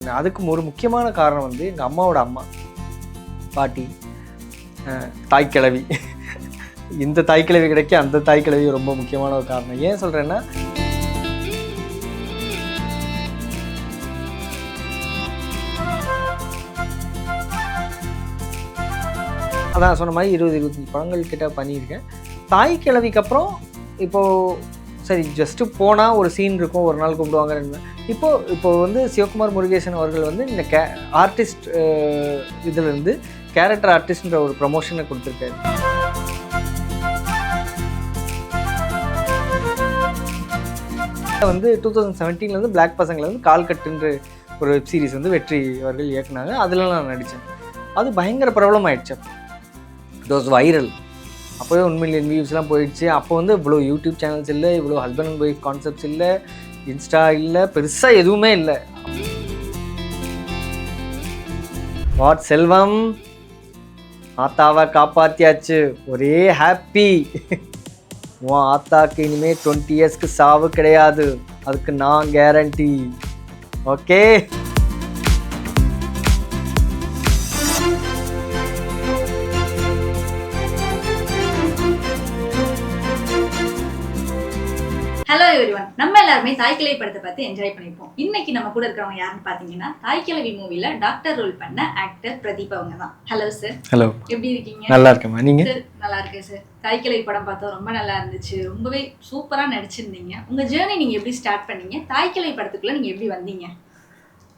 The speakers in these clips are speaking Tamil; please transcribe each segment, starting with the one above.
அதுக்கு ஒரு முக்கியமான காரணம் வந்து எங்கள் அம்மாவோட அம்மா, பாட்டி, தாய்க்கிழவி. இந்த தாய்க்கிழவி கிடைக்க அந்த தாய்க்கிழவி ரொம்ப முக்கியமான ஒரு காரணம். ஏன் சொல்கிறேன்னா, அதான் சொன்ன மாதிரி 20-25 படங்கள் கிட்ட பண்ணியிருக்கேன். தாய்க்கிழவிக்கு அப்புறம் இப்போது சரி ஜஸ்ட்டு போனால் ஒரு சீன் இருக்கும், ஒரு நாள் கூப்பிடுவாங்க. இப்போ வந்து சிவகுமார் முருகேசன் அவர்கள் வந்து இந்த ஆர்டிஸ்ட் இதிலிருந்து கேரக்டர் ஆர்டிஸ்ட்ன்ற ஒரு ப்ரமோஷனை கொடுத்துருக்காரு. வந்து 2017 பிளாக் பசங்களை வந்து கால்கட்டுன்ற ஒரு வெப் சீரிஸ் வந்து வெற்றி அவர்கள் இயக்குனாங்க. அதில் நான் நடித்தேன். அது பயங்கர பிரபலம் ஆயிடுச்சு. It was viral. அப்போவே 1 மில்லியன் வியூஸ்லாம் போயிடுச்சு. அப்போ வந்து இவ்வளோ யூடியூப் சேனல்ஸ் இல்லை, இவ்வளோ ஹஸ்பண்ட் அண்ட் ஒய்ஃப் கான்செப்ட்ஸ் இல்லை, இன்ஸ்டா இல்லை, பெருசாக எதுவுமே இல்லை. வாட் செல்வம், ஆத்தாவை காப்பாற்றியாச்சு, ஒரே ஹாப்பி. உன் ஆத்தாக்கு இனிமேல் 20 இயர்ஸ்க்கு சாவு கிடையாது, அதுக்கு நான் கேரண்டி. ஓகே. ஹலோ எவ்ரிவன், நம்ம எல்லாருமே தாய்க்கிழவி படத்தை பார்த்து என்ஜாய் பண்ணிப்போம். இன்னைக்கு நம்ம கூட இருக்கிறவங்க யாருன்னு பாத்தீங்கன்னா, தாய்க்கிழவி மூவில டாக்டர் ரோல் பண்ண ஆக்டர் பிரதீப் அவங்க தான். Hello sir. ஹலோ, எப்படி இருக்கீங்க? நல்லா இருக்கேன். நீங்க? நல்லா இருக்கேன் சார். தாய்க்கிழவி படம் பார்த்தோம், ரொம்ப நல்லா இருந்துச்சு, ரொம்பவே சூப்பரா நடிச்சிருந்தீங்க. உங்க ஜேர்னி நீங்க எப்படி ஸ்டார்ட் பண்ணீங்க? தாய்க்கிழவி படத்துக்குள்ள நீங்க எப்படி வந்தீங்க?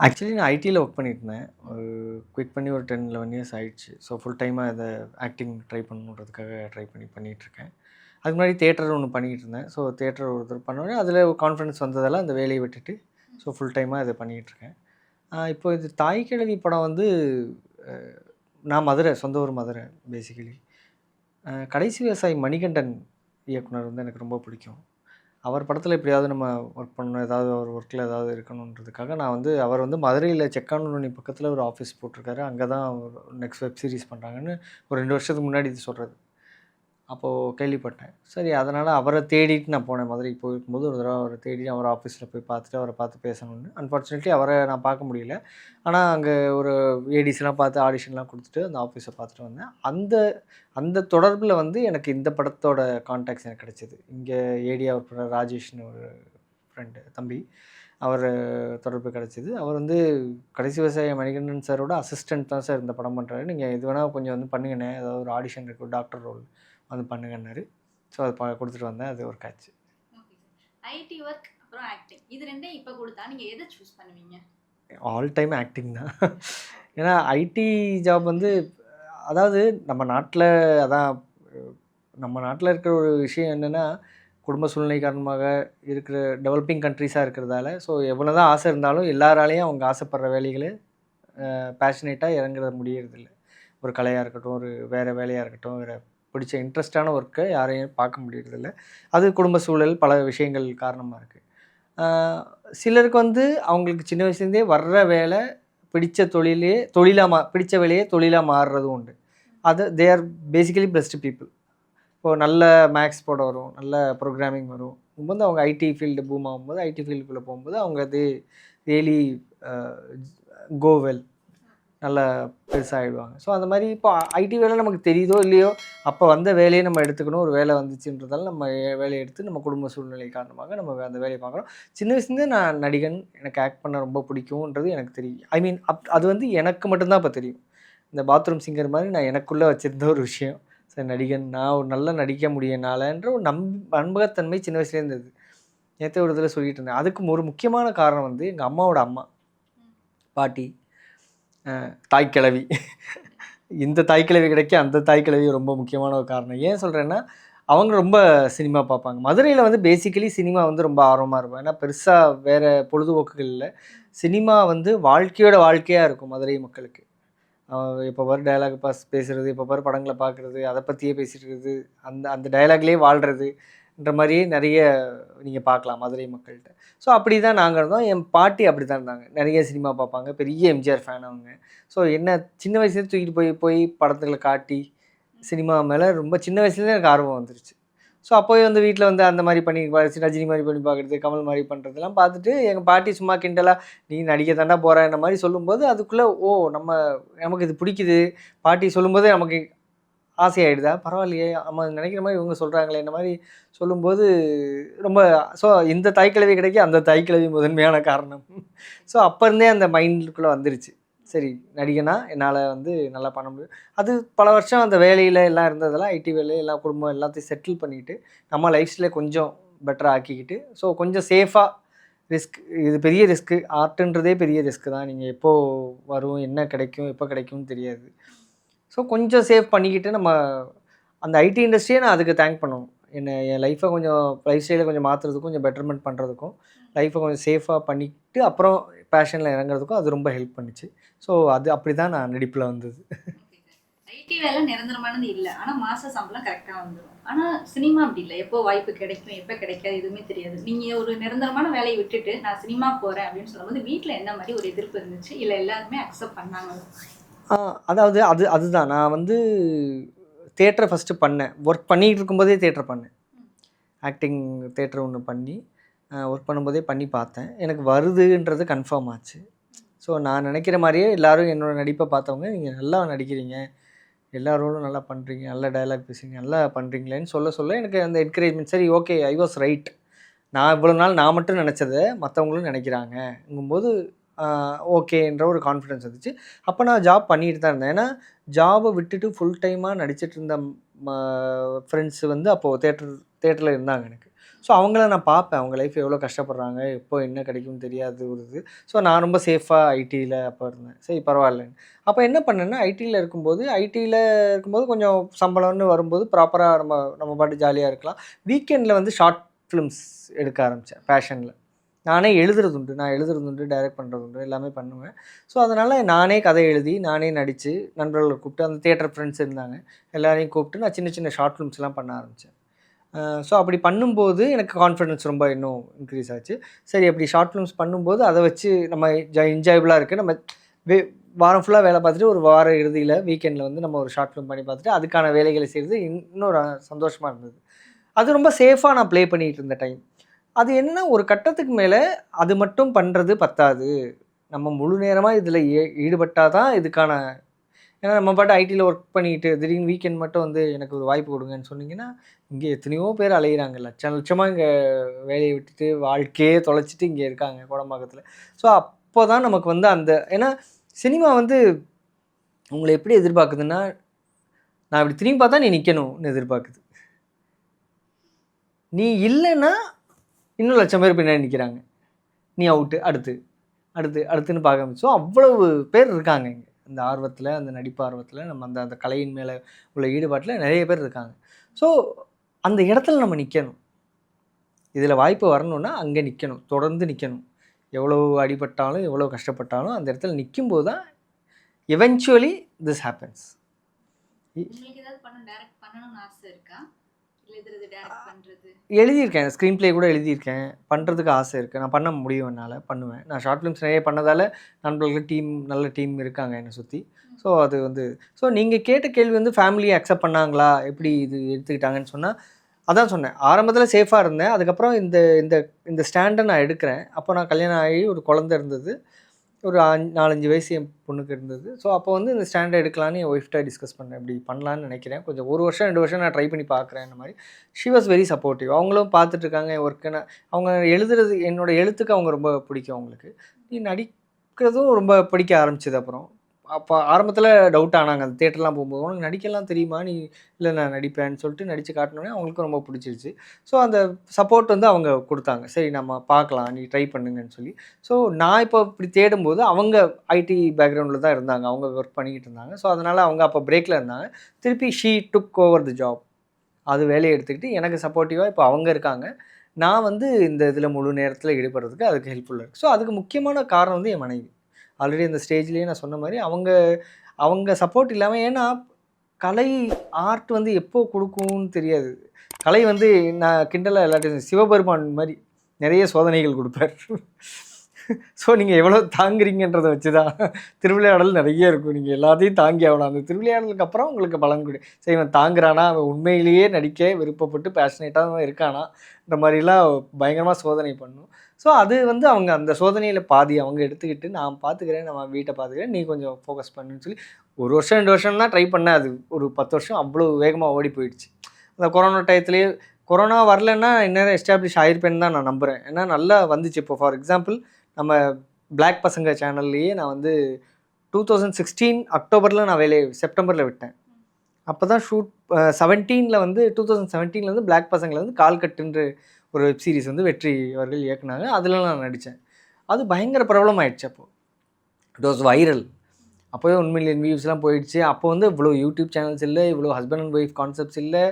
ஆக்சுவலி நான் ஐடியில் ஒர்க் பண்ணியிருந்தேன். ஒரு குவிட் பண்ணி ஒரு 10-11 இயர்ஸ் ஆயிடுச்சு. ஸோ ஃபுல் டைமாக அதை ஆக்டிங் ட்ரை பண்ணணுன்றதுக்காக பண்ணிகிட்ருக்கேன். அதுக்கு முன்னாடி தியேட்டர் ஒன்று பண்ணிகிட்டு இருந்தேன். ஸோ தியேட்டர் ஒருத்தர் பண்ணோடனே அதில் கான்ஃபிடன்ஸ் வந்ததால் அந்த வேலையை விட்டுட்டு ஸோ ஃபுல் டைமாக இதை பண்ணிகிட்ருக்கேன். இப்போ இது தாய்க்கிழவி படம் வந்து நான் மதுரை, சொந்த ஊர் மதுரை பேசிக்கலி. கடைசி விவசாயி மணிகண்டன் இயக்குனர் வந்து எனக்கு ரொம்ப பிடிக்கும். அவர் படத்தில் எப்படியாவது நம்ம ஒர்க் பண்ணணும், ஏதாவது அவர் ஒர்க்கில் ஏதாவது இருக்கணுன்றதுக்காக நான் வந்து அவர் வந்து மதுரையில் செக்கானூரணி பக்கத்தில் ஒரு ஆஃபீஸ் போட்டிருக்காரு. அங்கே தான் நெக்ஸ்ட் வெப் சீரிஸ் பண்ணுறாங்கன்னு ஒரு 2 வருஷத்துக்கு முன்னாடி இது சொல்கிறது. அப்போது கேள்விப்பட்டேன். சரி, அதனால் அவரை தேடிட்டு நான் போனேன். மதுரைக்கு போயிருக்கும்போது ஒரு தடவை அவரை தேடி அவர் ஆஃபீஸில் போய் பார்த்துட்டு அவரை பார்த்து பேசணும்னு. அன்ஃபார்ச்சுனேட்லி அவரை நான் பார்க்க முடியல. ஆனால் அங்கே ஒரு ஏடிஸ்லாம் பார்த்து ஆடிஷன்லாம் கொடுத்துட்டு அந்த ஆஃபீஸை பார்த்துட்டு வந்தேன். அந்த தொடர்பில் வந்து எனக்கு இந்த படத்தோட கான்டாக்ட்ஸ் எனக்கு கிடச்சிது. இங்கே ஏடி அவர் ராஜேஷ்னு ஒரு ஃப்ரெண்டு தம்பி, அவர் தொடர்பு கிடச்சிது. அவர் வந்து கடைசி விவசாய மணிகண்டன் சாரோட அசிஸ்டண்ட் தான் சார் இந்த படம் பண்ணுறாரு, நீங்கள் இது வேணால் கொஞ்சம் வந்து பண்ணுங்கண்ணே, ஏதாவது ஒரு ஆடிஷன் இருக்குது, டாக்டர் ரோல் வந்து பண்ணுங்கன்னாரு. ஸோ அதை கொடுத்துட்டு வந்தேன். அது ஒர்க் ஆச்சு. ஐடி ஒர்க் அப்புறம் ஆக்டிங், இது ரெண்டையும் இப்போ கொடுத்தா நீங்கள் எதை சூஸ் பண்ணுவீங்க? ஆல் டைம் ஆக்டிங் தான். ஏன்னா ஐடி ஜாப் வந்து அதாவது நம்ம நாட்டில் இருக்கிற ஒரு விஷயம் என்னென்னா, குடும்ப சூழ்நிலை காரணமாக இருக்கிற டெவலப்பிங் கண்ட்ரிஸாக இருக்கிறதால ஸோ எவ்வளோ தான் ஆசை இருந்தாலும் எல்லாராலையும் அவங்க ஆசைப்படுற வேலைகளை பேஷனேட்டாக இறங்குற முடியறதில்ல. ஒரு கலையாக இருக்கட்டும், ஒரு வேறு வேலையாக இருக்கட்டும், வேறு பிடிச்ச இன்ட்ரெஸ்டான ஒர்க்கை யாரையும் பார்க்க முடியறதில்ல. அது குடும்ப சூழல் பல விஷயங்கள் காரணமாக இருக்குது. சிலருக்கு வந்து அவங்களுக்கு சின்ன வயசுலேருந்தே வர்ற வேலை பிடிச்ச பிடிச்ச வேலையே தொழிலாக மாறுறதும் உண்டு. அது they are basically best people. இப்போது நல்ல மேக்ஸ் போட வரும், நல்ல ப்ரோக்ராமிங் வரும் போது அவங்க ஐடி ஃபீல்டு பூம் ஆகும்போது, ஐடி ஃபீல்டுக்குள்ளே போகும்போது அவங்க அது ரியலி கோ வெல், நல்லா பெருசாகிடுவாங்க. ஸோ அந்த மாதிரி இப்போ ஐடி வேலை நமக்கு தெரியுதோ இல்லையோ, அப்போ வந்த வேலையை நம்ம எடுத்துக்கணும். ஒரு வேலை வந்துச்சுன்றதால நம்ம வேலையை எடுத்து நம்ம குடும்ப சூழ்நிலை காரணமாக நம்ம அந்த வேலையை பார்க்குறோம். சின்ன வயசுலேருந்தே நான் நடிகன், எனக்கு ஆக்ட் பண்ண ரொம்ப பிடிக்கும்ன்றது எனக்கு தெரியும். ஐ மீன் அது வந்து எனக்கு மட்டும்தான் இப்போ தெரியும். இந்த பாத்ரூம் சிங்கர் மாதிரி நான் எனக்குள்ளே வச்சுருந்த ஒரு விஷயம். சரி, நடிகன் நான் ஒரு நல்லா நடிக்க முடியனாலன்ற ஒரு நம்பகத்தன்மை சின்ன வயசுலேருந்து இருந்தது. நேற்று ஒரு இதில் சொல்லிட்டு இருந்தேன். அதுக்கு ஒரு முக்கியமான காரணம் வந்து எங்கள் அம்மாவோட அம்மா, பாட்டி, தாய்க்கிழவி. இந்த தாய்க்கிழவி கிடைக்க அந்த தாய்க்கிழவி ரொம்ப முக்கியமான ஒரு காரணம். ஏன் சொல்கிறேன்னா, அவங்க ரொம்ப சினிமா பார்ப்பாங்க. மதுரையில் வந்து பேசிக்கலி சினிமா வந்து ரொம்ப ஆர்வமாக இருக்கும். ஏன்னா பெருசாக வேறு பொழுதுபோக்குகள் இல்லை. சினிமா வந்து வாழ்க்கையாக இருக்கும் மதுரை மக்களுக்கு. இப்போ பாரு டயலாக் பேசுகிறது, இப்போ பாரு படங்களை பார்க்குறது, அதை பற்றியே பேசிகிட்டு இருக்குது, அந்த டயலாக்லேயே வாழ்கிறதுன்ற மாதிரியே நிறைய நீங்கள் பார்க்கலாம் மதுரை மக்கள்கிட்ட. ஸோ அப்படி தான் நாங்கள் இருந்தோம். என் பாட்டி அப்படி தான் இருந்தாங்க. நிறைய சினிமா பார்ப்பாங்க, பெரிய எம்ஜிஆர் ஃபேன் அவங்க. ஸோ என்ன சின்ன வயசுலேருந்து தூக்கிட்டு போய் படத்தில் காட்டி சினிமா மேலே ரொம்ப சின்ன வயசுலேருந்து எனக்கு ஆர்வம் வந்துருச்சு. ஸோ அப்போவே வந்து வீட்டில் வந்து அந்த மாதிரி பண்ணி ரஜினி மாதிரி பண்ணி பார்க்குறது, கமல் மாதிரி பண்ணுறதெல்லாம் பார்த்துட்டு எங்கள் பாட்டி சும்மா கிண்டலாக நீ நடிக்க தாண்டா போகிற இந்த மாதிரி சொல்லும்போது அதுக்குள்ளே நமக்கு இது பிடிக்குது. பாட்டி சொல்லும்போது நமக்கு ஆசையாயிடுதா பரவாயில்லையே நம்ம நினைக்கிற மாதிரி இவங்க சொல்கிறாங்களே இந்த மாதிரி சொல்லும்போது ரொம்ப ஸோ இந்த தாய்க்கிழவி கிடைக்க அந்த தாய்க்கிழவி முதன்மையான காரணம். ஸோ அப்போ இருந்தே அந்த மைண்டுக்குள்ளே வந்துருச்சு. சரி நடிகனா என்னால் வந்து நல்லா பண்ண முடியும். அது பல வருஷம் அந்த வேலையில் எல்லாம் இருந்ததெல்லாம் ஐடி வேலை எல்லா குடும்பம் எல்லாத்தையும் செட்டில் பண்ணிவிட்டு நம்ம லைஃப் ஸ்டைலை கொஞ்சம் பெட்டராக ஆக்கிக்கிட்டு ஸோ கொஞ்சம் சேஃபாக இது பெரிய ரிஸ்க்கு. ஆர்ட்டுன்றதே பெரிய ரிஸ்க்கு தான். நீங்கள் எப்போ வரும் என்ன கிடைக்கும் எப்போ கிடைக்கும்னு தெரியாது. ஸோ கொஞ்சம் சேவ் பண்ணிக்கிட்டு நம்ம அந்த ஐடி இண்டஸ்ட்ரியை நான் அதுக்கு தேங்க் பண்ணணும். என் லைஃப்பை கொஞ்சம் லைஃப் ஸ்டைலை கொஞ்சம் மாற்றுறதுக்கும் கொஞ்சம் பெட்டர்மெண்ட் பண்ணுறதுக்கும் லைஃப்பை கொஞ்சம் சேஃபாக பண்ணிக்கிட்டு அப்புறம் பேஷனில் இறங்குறதுக்கும் அது ரொம்ப ஹெல்ப் பண்ணிச்சு. ஸோ அது அப்படி தான் நான் நடிப்பில் வந்தது. ஐடி வேலை நிரந்தரமானது இல்லை, ஆனால் மாச சம்பளம் கரெக்டாக வந்துடும். ஆனால் சினிமா அப்படி இல்லை, எப்போ வாய்ப்பு கிடைக்கும் எப்போ கிடைக்காது எதுவுமே தெரியாது. நீங்கள் ஒரு நிரந்தரமான வேலையை விட்டுட்டு நான் சினிமா போகிறேன் அப்படின்னு சொல்லும்போது வீட்டில் என்ன மாதிரி ஒரு எதிர்ப்பு இருந்துச்சு, இல்லை எல்லாருமே அக்செப்ட் பண்ணாங்களோ? அதாவது அதுதான் நான் வந்து தியேட்டரை ஃபஸ்ட்டு பண்ணேன். ஒர்க் பண்ணிகிட்டு இருக்கும்போதே தியேட்டர் பண்ணேன். ஆக்டிங் தியேட்டர் ஒன்று பண்ணி ஒர்க் பண்ணும்போதே பண்ணி பார்த்தேன். எனக்கு வருதுன்றது கன்ஃபார்ம் ஆச்சு. ஸோ நான் நினைக்கிற மாதிரியே எல்லோரும் என்னோடய நடிப்பை பார்த்தவங்க நீங்கள் நல்லா நடிக்கிறீங்க, எல்லாரோடும் நல்லா பண்ணுறீங்க, நல்ல டயலாக் பேசுகிறீங்க, நல்லா பண்ணுறீங்களேன்னு சொல்ல எனக்கு அந்த என்கரேஜ்மெண்ட் சரி ஓகே ஐ வாஸ் ரைட். நான் இவ்வளோ நாள் நான் மட்டும் நினச்சதை மற்றவங்களும் நினைக்கிறாங்கங்கும்போது ஓகேன்ற ஒரு கான்ஃபிடென்ஸ் வந்துச்சு. அப்போ நான் ஜாப் பண்ணிட்டு தான் இருந்தேன். ஏன்னா ஜாபை விட்டுட்டு ஃபுல் டைமாக நடிச்சிட்டு இருந்த ஃப்ரெண்ட்ஸ் வந்து அப்போது தேட்டரில் இருந்தாங்க எனக்கு. ஸோ அவங்கள நான் பார்ப்பேன், அவங்க லைஃப் எவ்வளோ கஷ்டப்படுறாங்க, எப்போ என்ன கிடைக்கும்னு தெரியாது ஒரு இது. ஸோ நான் ரொம்ப சேஃபாக ஐடியில் அப்போ இருந்தேன். சரி பரவாயில்லன்னு அப்போ என்ன பண்ணேன்னா ஐடியில் இருக்கும்போது கொஞ்சம் சம்பளம்னு வரும்போது ப்ராப்பராக நம்ம பாட்டு ஜாலியாக இருக்கலாம். வீக்கெண்டில் வந்து ஷார்ட் ஃபிலிம்ஸ் எடுக்க ஆரம்பித்தேன் பேஷனில். நானே எழுதுறது உண்டு, டைரக்ட் பண்ணுறது உண்டு, எல்லாமே பண்ணுவேன். ஸோ அதனால் நானே கதை எழுதி நானே நடித்து நண்பர்களை கூப்பிட்டு அந்த தியேட்டர் ஃப்ரெண்ட்ஸ் இருந்தாங்க எல்லாரையும் கூப்பிட்டு நான் சின்ன சின்ன ஷார்ட் ஃபிலிம்ஸ்லாம் பண்ண ஆரம்பித்தேன். ஸோ அப்படி பண்ணும்போது எனக்கு கான்ஃபிடென்ஸ் ரொம்ப இன்னும் இன்க்ரீஸ் ஆச்சு. சரி அப்படி ஷார்ட் ஃபிலிம்ஸ் பண்ணும்போது அதை வச்சு நம்ம என்ஜாயபுளாக இருக்குது. நம்ம வாரம் ஃபுல்லாக வேலை பார்த்துட்டு ஒரு வார இறுதியில் வீக்கெண்டில் வந்து நம்ம ஒரு ஷார்ட் ஃபிலிம் பண்ணி பார்த்துட்டு அதுக்கான வேலைகளை செய்கிறது இன்னொரு சந்தோஷமாக இருந்தது. அது ரொம்ப சேஃபாக நான் ப்ளே பண்ணிகிட்டு இருந்த டைம். அது என்னென்னா ஒரு கட்டத்துக்கு மேலே அது மட்டும் பண்ணுறது பத்தாது, நம்ம முழு நேரமாக இதில் ஈடுபட்டால் தான் இதுக்கான ஏன்னா நம்ம பாட்டு ஐடியில் ஒர்க் பண்ணிக்கிட்டு திடீர்னு வீக்கெண்ட் மட்டும் வந்து எனக்கு ஒரு வாய்ப்பு கொடுங்கன்னு சொன்னீங்கன்னா இங்கே எத்தனையோ பேர் அலைகிறாங்க, லட்சமாக இங்கே வேலையை விட்டுட்டு வாழ்க்கையே தொலைச்சிட்டு இங்கே இருக்காங்க கோடம்பாக்கத்தில். ஸோ அப்போ தான் நமக்கு வந்து அந்த ஏன்னா சினிமா வந்து உங்களை எப்படி எதிர்பார்க்குதுன்னா நான் இப்படி திரும்பி பார்த்தா நீ நிற்கணும்னு எதிர்பார்க்குது. நீ இல்லைன்னா இன்னும் லட்சம் பேர் பின்னாடி நிற்கிறாங்க, நீ அவுட்டு அடுத்துன்னு பார்க்க ஆரம்பிச்சு. ஸோ அவ்வளவு பேர் இருக்காங்க இங்கே அந்த ஆர்வத்தில், அந்த நடிப்பு ஆர்வத்தில், நம்ம அந்த கலையின் மேலே உள்ள ஈடுபாட்டில் நிறைய பேர் இருக்காங்க. ஸோ அந்த இடத்துல நம்ம நிற்கணும். இதில் வாய்ப்பு வரணுன்னா அங்கே நிற்கணும், தொடர்ந்து நிற்கணும். எவ்வளோ அடிபட்டாலும் எவ்வளோ கஷ்டப்பட்டாலும் அந்த இடத்துல நிற்கும்போது தான் எவென்ச்சுவலி திஸ் ஹேப்பன்ஸ். எழுதியிருக்கேன், ஸ்க்ரீன் ப்ளே கூட எழுதியிருக்கேன், பண்ணுறதுக்கு ஆசை இருக்குது, நான் பண்ண முடியும், என்னால் பண்ணுவேன். நான் ஷார்ட் ஃபிலிம்ஸ் நிறைய பண்ணதால் நண்பர்களுக்கு நல்ல டீம் இருக்காங்க என்னை சுற்றி. ஸோ அது வந்து நீங்கள் கேட்ட கேள்வி வந்து ஃபேமிலியை அக்செப்ட் பண்ணாங்களா, எப்படி இது எடுத்துக்கிட்டாங்கன்னு சொன்னால் அதான் சொன்னேன். ஆரம்பத்தில் சேஃபாக இருந்தேன், அதுக்கப்புறம் இந்த இந்த இந்த ஸ்டாண்டை நான் எடுக்கிறேன். அப்போ நான் கல்யாணம் ஆகி ஒரு குழந்தை இருந்தது, ஒரு 4-5 வயசு என் பொண்ணுக்கு இருந்தது. ஸோ அப்போ வந்து இந்த ஸ்டாண்டை எடுக்கலான்னு என் ஒய்ஃப்ட்ட டிஸ்கஸ் பண்ணேன், இப்படி பண்ணலான்னு நினைக்கிறேன், கொஞ்சம் 1 வருஷம் 2 வருஷம் நான் ட்ரை பண்ணி பார்க்குறேன் இந்த மாதிரி. She was very supportive. அவங்களும் பார்த்துட்ருக்காங்க என் ஒர்க்குன்னு. அவங்க எழுதுறது என்னோடய எழுத்துக்கு அவங்க ரொம்ப பிடிக்கும் அவங்களுக்கு. நீ நடிக்கிறதும் ரொம்ப பிடிக்க ஆரம்பிச்சது. அப்புறம் அப்போ ஆரம்பத்தில் டவுட் ஆனாங்க அந்த தேட்டர்லாம் போகும்போது, உனக்கு நடிக்கலாம் தெரியுமா, நீ இல்லை நான் நடிப்பேன்னு சொல்லிட்டு நடித்து காட்டினோன்னே அவங்களுக்கும் ரொம்ப பிடிச்சிருச்சு. ஸோ அந்த சப்போர்ட் வந்து அவங்க கொடுத்தாங்க, சரி நம்ம பார்க்கலாம் நீ ட்ரை பண்ணுங்கன்னு சொல்லி. ஸோ நான் இப்போ இப்படி தேடும்போது அவங்க ஐடி பேக்ரவுண்டில் தான் இருந்தாங்க, அவங்க ஒர்க் பண்ணிக்கிட்டு இருந்தாங்க. ஸோ அதனால் அவங்க அப்போ பிரேக்கில் இருந்தாங்க. திருப்பி she took over the job, அது வேலையை எடுத்துக்கிட்டு எனக்கு சப்போர்ட்டிவாக இப்போ அவங்க இருக்காங்க. நான் வந்து இந்த இதில் முழு நேரத்தில் ஈடுபடுறதுக்கு அதுக்கு ஹெல்ப்ஃபுல்லாக இருக்குது. ஸோ அதுக்கு முக்கியமான காரணம் வந்து என் மனைவி. ஆல்ரெடி அந்த ஸ்டேஜ்லேயே நான் சொன்ன மாதிரி அவங்க சப்போர்ட் இல்லாமல், ஏன்னா கலை ஆர்ட் வந்து எப்போ கொடுக்கும்னு தெரியாது. கலை வந்து நான் கிண்டலாக எல்லாத்தையும் சிவபெருமான் மாதிரி நிறைய சோதனைகள் கொடுப்பார். ஸோ நீங்கள் எவ்வளோ தாங்குறீங்கன்றதை வச்சு தான் திருவிளையாடல் நிறைய இருக்கும். நீங்கள் எல்லாத்தையும் தாங்கி ஆகணும். அந்த திருவிளையாடலுக்கு அப்புறம் உங்களுக்கு பலன் கொடு. சரி இவன் தாங்குறானா, அவன் உண்மையிலேயே நடிக்க விருப்பப்பட்டு பேஷனேட்டாக இருக்கானா, இந்த மாதிரிலாம் பயங்கரமாக சோதனை பண்ணும். ஸோ அது வந்து அவங்க அந்த சோதனையில் பாதி அவங்க எடுத்துக்கிட்டு, நான் பார்த்துக்கிறேன், நம்ம வீட்டை பார்த்துக்கிறேன், நீ கொஞ்சம் ஃபோக்கஸ் பண்ணுன்னு சொல்லி 1 வருஷம் 2 வருஷம் தான் ட்ரை பண்ணேன். அது ஒரு 10 வருஷம் அவ்வளோ வேகமாக ஓடி போயிடுச்சு. அந்த கொரோனா டயத்துலேயே கொரோனா வரலன்னா இந்நேரம் எஸ்டாப்ளிஷ் ஆகிருப்பேன்னு தான் நான் நம்புகிறேன். ஏன்னா நல்லா வந்துச்சு. இப்போ ஃபார் எக்ஸாம்பிள் நம்ம பிளாக் பசங்க சேனல்லையே நான் வந்து 2016 அக்டோபரில் நான் செப்டம்பரில் விட்டேன். அப்போ தான் ஷூட் 17ல் வந்து 2017 வந்து பிளாக் பசங்கில் வந்து கால்கட்டுன்ற ஒரு வெப் சீரிஸ் வந்து வெற்றி அவர்கள் இயக்குனாங்க. அதில் நான் நடித்தேன். அது பயங்கர ப்ராப்ளம் ஆயிடுச்சு. அப்போது இட் வாஸ் வைரல். அப்போவே 1 மில்லியன் வியூஸ்லாம் போயிடுச்சு. அப்போ வந்து இவ்வளோ யூடியூப் சேனல்ஸ் இல்லை, இவ்வளோ ஹஸ்பண்ட் அண்ட் ஒய்ஃப் கான்செப்ட்ஸ் இல்லை,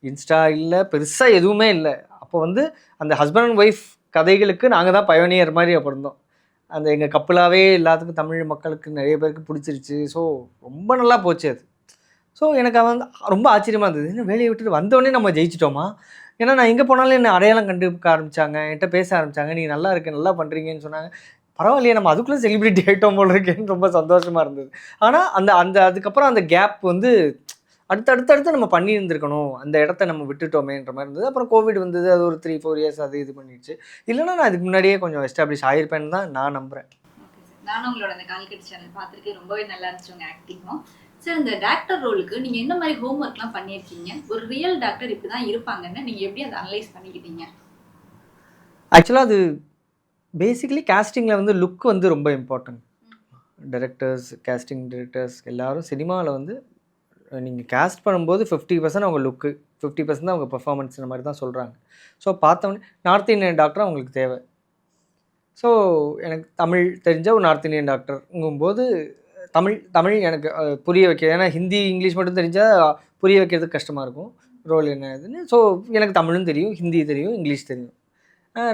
இன்ஸ்டா இல்லை, பெருசாக எதுவுமே இல்லை. அப்போ வந்து அந்த ஹஸ்பண்ட் அண்ட் ஒய்ஃப் கதைகளுக்கு நாங்கள் தான் பயோனியர் மாதிரி அப்போ இருந்தோம். அந்த எங்கள் கப்பலாகவே எல்லாத்துக்கும் தமிழ் மக்களுக்கு நிறைய பேருக்கு பிடிச்சிருச்சு. ஸோ ரொம்ப நல்லா போச்சு அது. ஸோ எனக்கு அவன் ரொம்ப ஆச்சரியமாக இருந்தது. இன்னும் வேலையை விட்டுட்டு வந்தோடனே நம்ம ஜெயிச்சிட்டோமா? ஏன்னா நான் எங்கே போனாலும் என்னை அடையாளம் கண்டுக்க ஆரம்பித்தாங்க, என்கிட்ட பேச ஆரம்பித்தாங்க, நீங்கள் நல்லா இருக்கு, நல்லா பண்ணுறீங்கன்னு சொன்னாங்க. பரவாயில்லையே, நம்ம அதுக்குள்ளே செலிப்ரிட்டி ஆகிட்டோம் போல இருக்கேன்னு ரொம்ப சந்தோஷமாக இருந்தது. ஆனால் அந்த அந்த அதுக்கப்புறம் அந்த கேப் வந்து அடுத்தடுத்து நம்ம பண்ணியிருந்துருக்கணும், அந்த இடத்த நம்ம விட்டுட்டோமேன்ற மாதிரி இருந்தது. அப்புறம் கோவிட் வந்தது, அது ஒரு 3-4 இயர்ஸ் அது இது பண்ணிடுச்சு. இல்லைன்னா நான் இதுக்கு முன்னாடியே கொஞ்சம் எஸ்டாப்ளிஷ் ஆகிருப்பேன்னு தான் நான் நம்புகிறேன். நானும் உங்களோட அந்த கால்கட் சேனல் பார்த்துருக்கேன். ரொம்பவே நல்லா இருந்துச்சு உங்கள் ஆக்டிங்கும். சார், இந்த டாக்டர் ரோலுக்கு நீங்கள் என்ன மாதிரி ஹோம்ஒர்க்லாம் பண்ணியிருக்கீங்க? ஒரு ரியல் டாக்டர் இப்படி தான் இருப்பாங்கன்னு நீங்கள் எப்படி அதை அனலைஸ் பண்ணிக்கிட்டீங்க? ஆக்சுவலாக அது பேசிக்கலி கேஸ்டிங்கில் வந்து லுக் வந்து ரொம்ப இம்பார்ட்டன்ட். டைரக்டர்ஸ், கேஸ்டிங் டைரக்டர்ஸ் எல்லாரும் சினிமாவில் வந்து நீங்கள் கேஸ்ட் பண்ணும்போது 50% அவங்க லுக்கு, 50% அவங்க பெர்ஃபார்மன்ஸ், இந்த மாதிரி தான் சொல்கிறாங்க. ஸோ பார்த்தோன்னே நார்த் இந்தியன் டாக்டர் அவங்களுக்கு தேவை. ஸோ எனக்கு தமிழ் தெரிஞ்ச ஒரு நார்த் இந்தியன் டாக்டருங்கும்போது தமிழ் எனக்கு புரிய வைக்க, ஏன்னா ஹிந்தி இங்கிலீஷ் மட்டும் தெரிஞ்சால் புரிய வைக்கிறதுக்கு கஷ்டமாக இருக்கும் ரோல் என்ன இதுன்னு. ஸோ எனக்கு தமிழும் தெரியும், ஹிந்தி தெரியும், இங்கிலீஷ் தெரியும்.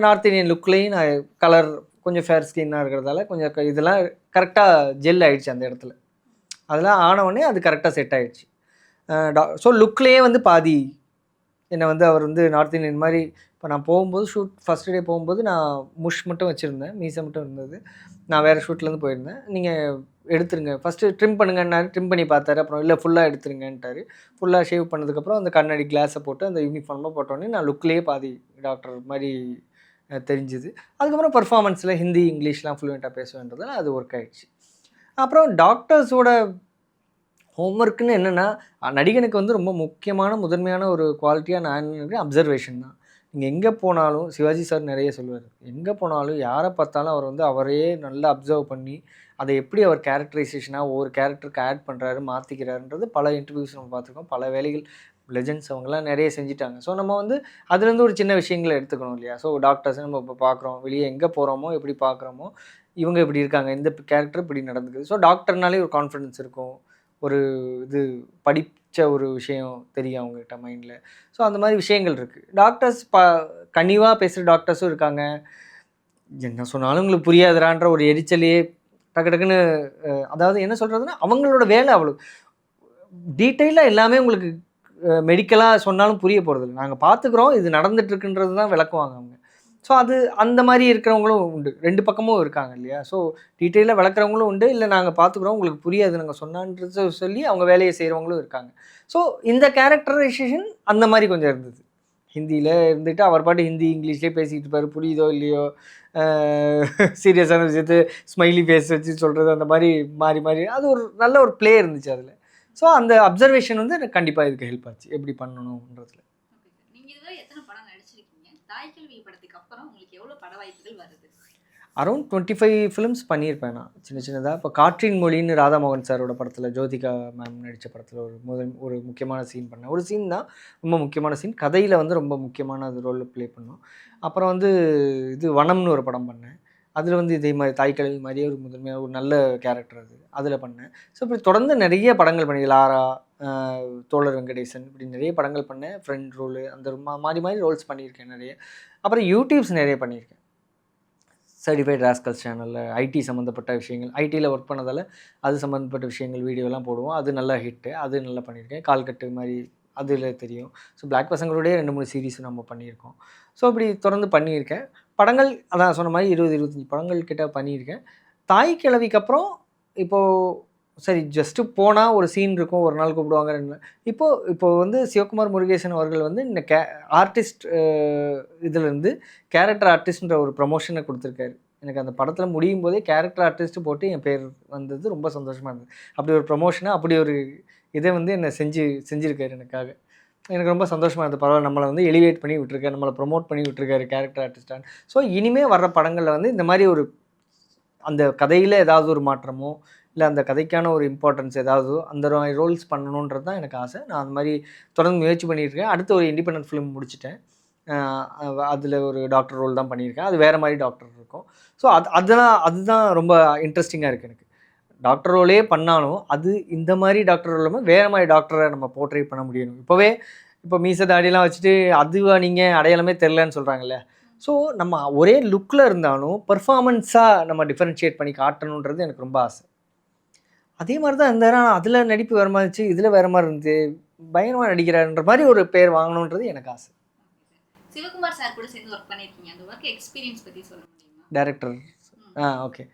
நார்த் இந்தியன் லுக்லேயும் நான் கலர் கொஞ்சம் ஃபேர் ஸ்கின்னாக இருக்கிறதால கொஞ்சம் இதெல்லாம் கரெக்டாக ஜெல் ஆகிடுச்சு அந்த இடத்துல. அதெல்லாம் ஆனவுடனே அது கரெக்டாக செட் ஆகிடுச்சு. ஸோ லுக்லேயே வந்து பாதி என்னை வந்து அவர் வந்து நார்த் இந்தியன் மாதிரி. இப்போ நான் போகும்போது ஃபஸ்ட் டே போகும்போது நான் மட்டும் வச்சுருந்தேன், மீசை மட்டும் இருந்தது. நான் வேறு ஷூட்லேருந்து போயிருந்தேன். நீங்கள் எடுத்துருங்க, ஃபஸ்ட்டு ட்ரிம் பண்ணுங்கன்னாரு. ட்ரிம் பண்ணி பார்த்தாரு. அப்புறம் இல்லை ஃபுல்லாக எடுத்துருங்கன்ட்டார். ஃபுல்லாக ஷேவ் பண்ணதுக்கப்புறம் அந்த கண்ணாடி கிளாஸை போட்டு அந்த யூனிஃபார்மாக போட்டோடனே நான் லுக்லேயே பாதி டாக்டர் மாதிரி தெரிஞ்சுது. அதுக்கப்புறம் பர்ஃபார்மன்ஸில் ஹிந்தி இங்கிலீஷ்லாம் ஃப்ளூயண்ட்டாக பேசுவேன்றதால அது ஒர்க் ஆகிடுச்சு. அப்புறம் டாக்டர்ஸோட ஹோம்ஒர்க்குன்னு என்னென்னா, நடிகனுக்கு வந்து ரொம்ப முக்கியமான முதன்மையான ஒரு குவாலிட்டியாக நான் நினைக்கிறேன் அப்சர்வேஷன் தான். நீங்கள் எங்கே போனாலும் சிவாஜி சார் நிறைய சொல்லுவார், எங்கே போனாலும் யாரை பார்த்தாலும் அவர் வந்து அவரையே நல்லா அப்சர்வ் பண்ணி அதை எப்படி அவர் கேரக்டரைசேஷனாக ஒவ்வொரு கேரக்டருக்கு ஆட் பண்ணுறாரு, மாற்றிக்கிறாருன்றது பல இன்டர்வியூஸ் நம்ம பார்த்துருக்கோம். பல வேலைகள் லெஜெண்ட்ஸ் அவங்களாம் நிறைய செஞ்சுட்டாங்க. ஸோ நம்ம வந்து அதுலேருந்து ஒரு சின்ன விஷயங்களை எடுத்துக்கணும் இல்லையா? ஸோ டாக்டர்ஸ் நம்ம இப்போ பார்க்குறோம், வெளியே எங்கே போகிறோமோ எப்படி பார்க்குறோமோ இவங்க இப்படி இருக்காங்க, இந்த கேரக்டர் இப்படி நடந்துக்குது. ஸோ டாக்டர்னாலே ஒரு கான்ஃபிடென்ஸ் இருக்கும், ஒரு இது படித்த ஒரு விஷயம் தெரியும் அவங்ககிட்ட மைண்டில். ஸோ அந்த மாதிரி விஷயங்கள் இருக்குது. டாக்டர்ஸ் கனிவாக பேசுகிற டாக்டர்ஸும் இருக்காங்க. என்ன சொன்னாலும் உங்களுக்கு புரியாதுறான்ற ஒரு எரிச்சலையே டக்குன்னு அதாவது என்ன சொல்கிறதுன்னா, அவங்களோட வேலை அவ்வளோ டீட்டெயிலாக எல்லாமே உங்களுக்கு மெடிக்கலாக சொன்னாலும் புரிய போகிறதில்ல. நாங்கள் பார்த்துக்குறோம், இது நடந்துட்டுருக்குன்றது தான் விளக்குவாங்க அவங்க. ஸோ அது அந்த மாதிரி இருக்கிறவங்களும் உண்டு. 2 பக்கமும் இருக்காங்க இல்லையா? ஸோ டீட்டெயிலாக விளக்குறவங்களும் உண்டு, இல்லை நாங்கள் பார்த்துக்குறோம் உங்களுக்கு புரியாது நாங்கள் சொன்னான்றது சொல்லி அவங்க வேலையை செய்கிறவங்களும் இருக்காங்க. ஸோ இந்த கேரக்டரைசேஷன் அந்த மாதிரி கொஞ்சம் இருந்தது. ஹிந்தியில் இருந்துட்டு அவர் பாட்டு ஹிந்தி இங்கிலீஷ்லேயே பேசிக்கிட்டு இருப்பார், புரியுதோ இல்லையோ, சீரியஸான விஷயத்து ஸ்மைலி ஃபேஸ் வச்சு சொல்கிறது, அந்த மாதிரி மாறி அது ஒரு நல்ல ஒரு ப்ளே இருந்துச்சு அதில். ஸோ அந்த அப்சர்வேஷன் வந்து எனக்கு கண்டிப்பாக இதுக்கு ஹெல்ப் ஆச்சு, எப்படி பண்ணணுன்றதுல. நீங்கள் இதுவரை எத்தனை படம் நடிச்சிருக்கீங்க? தாய்க்கல்வி படத்துக்கு அப்புறம் உங்களுக்கு எவ்வளோ பட வாய்ப்புகள் வருது? அரௌண்ட் 25 ஃபிலிம்ஸ் பண்ணியிருப்பேன் நான், சின்னதாக. இப்போ காற்றின் மொழின்னு ராதாமோகன் சாரோட படத்தில், ஜோதிகா மேம் நடித்த படத்தில் ஒரு முக்கியமான சீன் பண்ணேன். ஒரு சீன் தான், ரொம்ப முக்கியமான சீன். கதையில் வந்து ரொம்ப முக்கியமான அது ரோல் ப்ளே பண்ணோம். அப்புறம் வந்து இது வனம்னு ஒரு படம் பண்ணேன். அதில் வந்து இதே மாதிரி தாய்க்கல்வி மாதிரியே ஒரு முதன்மையாக ஒரு நல்ல கேரக்டர் அது, அதில் பண்ணேன். ஸோ இப்படி தொடர்ந்து நிறைய படங்கள் பண்ணி, லாரா, தோழர் வெங்கடேசன், இப்படி நிறைய படங்கள் பண்ணேன். ஃப்ரெண்ட் ரோலு, அந்த மாதிரி ரோல்ஸ் பண்ணியிருக்கேன் நிறைய. அப்புறம் யூடியூப்ஸ் நிறைய பண்ணியிருக்கேன். சர்டிஃபைட் ராஸ்கல்ஸ் சேனலில் ஐடி சம்மந்தப்பட்ட விஷயங்கள், ஐடியில் ஒர்க் பண்ணதால் அது சம்மந்தப்பட்ட விஷயங்கள் வீடியோலாம் போடுவோம். அது நல்லா ஹிட்டு, அது நல்லா பண்ணியிருக்கேன். கால்கட்டு மாதிரி அதில் தெரியும். ஸோ பிளாக் பசங்களோடய 2-3 சீரீஸும் நம்ம பண்ணியிருக்கோம். ஸோ இப்படி தொடர்ந்து பண்ணியிருக்கேன். படங்கள் அதான் சொன்ன மாதிரி 20-25 படங்கள் கிட்ட பண்ணியிருக்கேன். தாய் கிழவிக்கு அப்புறம் இப்போது சரி ஜஸ்ட்டு போனால் ஒரு சீன் இருக்கும், ஒரு நாள் கூப்பிடுவாங்க 2 நாள். இப்போ வந்து சிவகுமார் முருகேசன் அவர்கள் வந்து இந்த ஆர்டிஸ்ட் இதுலேருந்து கேரக்டர் ஆர்டிஸ்ட்ன்ற ஒரு ப்ரமோஷனை கொடுத்துருக்காரு. எனக்கு அந்த படத்தில் முடியும் போதே கேரக்டர் ஆர்டிஸ்ட்டு போட்டு என் பேர் வந்தது ரொம்ப சந்தோஷமாக இருந்தது. அப்படி ஒரு ப்ரமோஷனை அப்படி ஒரு இதை வந்து என்னை செஞ்சுருக்காரு எனக்காக. எனக்கு ரொம்ப சந்தோஷமாக இருந்தது. பரவாயில்ல, நம்மளை வந்து எலிவேட் பண்ணி விட்டுருக்காரு, நம்மளை ப்ரொமோட் பண்ணி விட்டுருக்காரு கேரக்டர் ஆர்டிஸ்டான்னு. ஸோ இனிமேல் வர்ற படங்களில் வந்து இந்த மாதிரி ஒரு அந்த கதையில் ஏதாவது ஒரு மாற்றமோ இல்லை அந்த கதைக்கான ஒரு இம்பார்ட்டன்ஸ் ஏதாவது அந்த ரோல்ஸ் பண்ணணுன்றது தான் எனக்கு ஆசை. நான் அந்த மாதிரி தொடர்ந்து முயற்சி பண்ணியிருக்கேன். அடுத்து ஒரு இண்டிபெண்டன்ட் ஃபிலிம் முடிச்சிட்டேன். அதில் ஒரு டாக்டர் ரோல் தான் பண்ணியிருக்கேன். அது வேறு மாதிரி டாக்டர் இருக்கும். ஸோ அதுதான் ரொம்ப இன்ட்ரெஸ்டிங்காக இருக்குது எனக்கு. டாக்டர் ரோலே பண்ணாலும் அது இந்த மாதிரி டாக்டர் ரோல் இல்லாமல் வேறு மாதிரி டாக்டரை நம்ம போர்ட்ரேட் பண்ண முடியணும். இப்போ மீச தாடியெல்லாம் வச்சுட்டு அதுவா நீங்கள் அடையாளமே தெரிலன்னு சொல்கிறாங்கல்ல. ஸோ நம்ம ஒரே லுக்கில் இருந்தாலும் பெர்ஃபார்மன்ஸாக நம்ம டிஃபரன்ஷியேட் பண்ணி காட்டணுன்றது எனக்கு ரொம்ப ஆசை. அதே மாதிரி தான் இந்த அதில் நடிப்பு வேறு மாதிரி இருந்துச்சு, இதில் வேறு மாதிரி இருந்துச்சு, பயங்கரமாக நடிக்கிறாருன்ற மாதிரி ஒரு பேர் வாங்கணுன்றது எனக்கு ஆசை. சிவகுமார் சார் கூட சேர்ந்து ஒர்க் பண்ணியிருக்கீங்க. அந்த ஒர்க் எக்ஸ்பீரியன்ஸ் பற்றி சொல்ல முடியுமா? Director okay.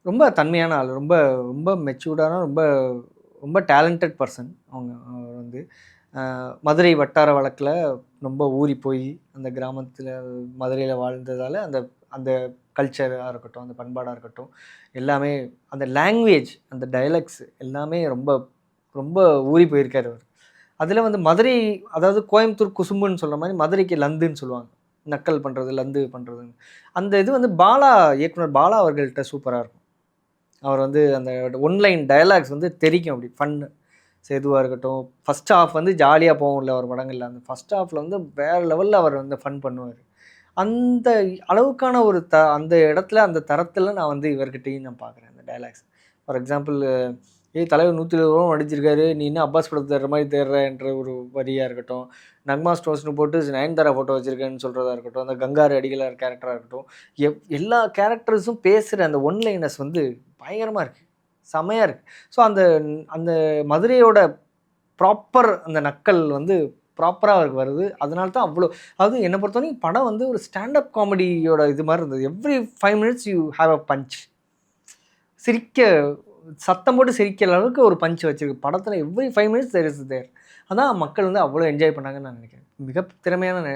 ரொம்ப தன்மையான ஆள், ரொம்ப ரொம்ப மெச்சூர்டான, ரொம்ப ரொம்ப டேலண்டட் பர்சன். அவர் வந்து மதுரை வட்டார வழக்கில் ரொம்ப ஊறி போய் அந்த கிராமத்தில் மதுரையில் வாழ்ந்ததால் அந்த அந்த கல்ச்சராக இருக்கட்டும், அந்த பண்பாடாக இருக்கட்டும், எல்லாமே அந்த லாங்குவேஜ், அந்த டைலக்ட்ஸ் எல்லாமே ரொம்ப ரொம்ப ஊறி போயிருக்கார் அவர். அதில் வந்து மதுரை, அதாவது கோயம்புத்தூர் குசும்புன்னு சொல்கிற மாதிரி மதுரைக்கு லந்துன்னு சொல்லுவாங்க, நக்கல் பண்ணுறது, லந்து பண்ணுறதுன்னு. அந்த இது வந்து இயக்குனர் பாலா அவர்கள்ட்ட சூப்பராக இருக்கும். அவர் வந்து அந்த ஒன்லைன் டயலாக்ஸ் வந்து தெரிக்கும், அப்படி ஃபன்னு எதுவாக இருக்கட்டும். ஃபஸ்ட் ஹாஃப் வந்து ஜாலியாக போகும் இல்லை அவர் படங்களில், அந்த ஃபஸ்ட் ஹாஃபில் வந்து வேறு லெவலில் அவர் வந்து ஃபன் பண்ணுவார். அந்த அளவுக்கான ஒரு அந்த இடத்துல அந்த தரத்தில் நான் வந்து இவர்கிட்டையும் நான் பார்க்குறேன் அந்த டைலாக்ஸ். ஃபார் எக்ஸாம்பிள், தலைவர் 120 ரூபா அடிச்சிருக்காரு, நீ என்ன அப்பாஸ் படத்தை தேடுற மாதிரி தேடுறன்ற ஒரு வரியாக இருக்கட்டும், நக்மா ஸ்டோர்ஸ்னு போட்டு நயன்தாரா ஃபோட்டோ வச்சுருக்கேன்னு சொல்கிறதா இருக்கட்டும், அந்த கங்காரு அடிகளார் கேரக்டராக இருக்கட்டும், எல்லா கேரக்டர்ஸும் பேசுகிற அந்த ஒன்லைனஸ் வந்து பயங்கரமாக இருக்குது, செமையாக இருக்குது. ஸோ அந்த அந்த மதுரையோட ப்ராப்பர் அந்த நக்கல் வந்து ப்ராப்பராக அவருக்கு வருது. அதனால தான் அவ்வளோ, அதாவது என்னை பொறுத்தவரைக்கும் படம் வந்து ஒரு ஸ்டாண்டப் காமெடியோட இது மாதிரி இருந்தது. Every 5 minutes you have a punch. சத்தம் போட்டு சிரிக்கிற அளவுக்கு ஒரு பஞ்ச் வச்சிருக்கு படத்தில். Every 5 minutes there is there. அதான் மக்கள் வந்து அவ்வளோ என்ஜாய் பண்ணாங்கன்னு நான் நினைக்கிறேன். மிக திறமையான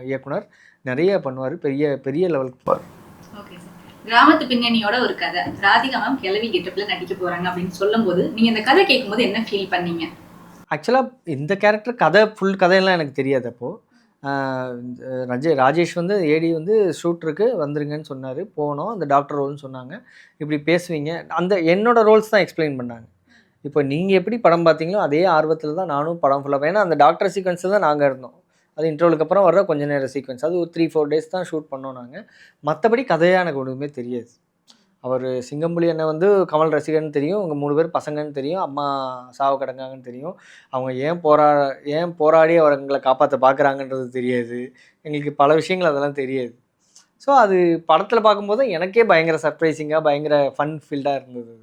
இயக்குனர், நிறைய பண்ணுவார், பெரிய பெரிய லெவலுக்கு போவார். Okay sir. கிராமத்து பின்னணியோட ஒரு கதை, ராதிகா மேம் கிழவி கெட்டப்பில் நடிக்க போகிறாங்க அப்படின்னு சொல்லும்போது நீங்கள் இந்த கதை கேட்கும்போது என்ன ஃபீல் பண்ணீங்க? ஆக்சுவலாக இந்த கேரக்டர் ஃபுல் கதையெல்லாம் எனக்கு தெரியாது. அப்போது ராஜேஷ் வந்து ஏடி வந்து ஷூட்டருக்கு வந்துருங்கன்னு சொன்னார். போனோம், அந்த டாக்டர் ரோல்னு சொன்னாங்க. இப்படி பேசுவீங்க, அந்த என்னோடய ரோல்ஸ் தான் எக்ஸ்பிளைன் பண்ணாங்க. இப்போ நீங்கள் எப்படி படம் பார்த்தீங்களோ அதே ஆர்வத்தில் தான் நானும் படம் ஃபுல்லாக, ஏன்னா அந்த டாக்டர் சீக்வன்ஸில் தான் நாங்கள் இருந்தோம். அது இன்டர்வலுக்கு அப்புறம் வர்ற கொஞ்ச நேரம் சீக்வன்ஸ், அது ஒரு 3-4 டேஸ் தான் ஷூட் பண்ணோம் நாங்கள். மற்றபடி கதையாக எனக்கு ஒன்றுமே தெரியாது. அவர் சிங்கம்புலி அண்ணன் வந்து கமல் ரசிகர்னு தெரியும், அவங்க 3 பேர் பசங்கன்னு தெரியும், அம்மா சாவு கிடங்காங்கன்னு தெரியும். அவங்க ஏன் போராடி அவங்களை காப்பாற்ற பார்க்குறாங்கன்றது தெரியாது எங்களுக்கு. பல விஷயங்கள் அதெல்லாம் தெரியாது. ஸோ அது படத்தில் பார்க்கும்போது எனக்கே பயங்கர சர்ப்ரைசிங்காக, பயங்கர ஃபன் ஃபீல்டாக இருந்தது.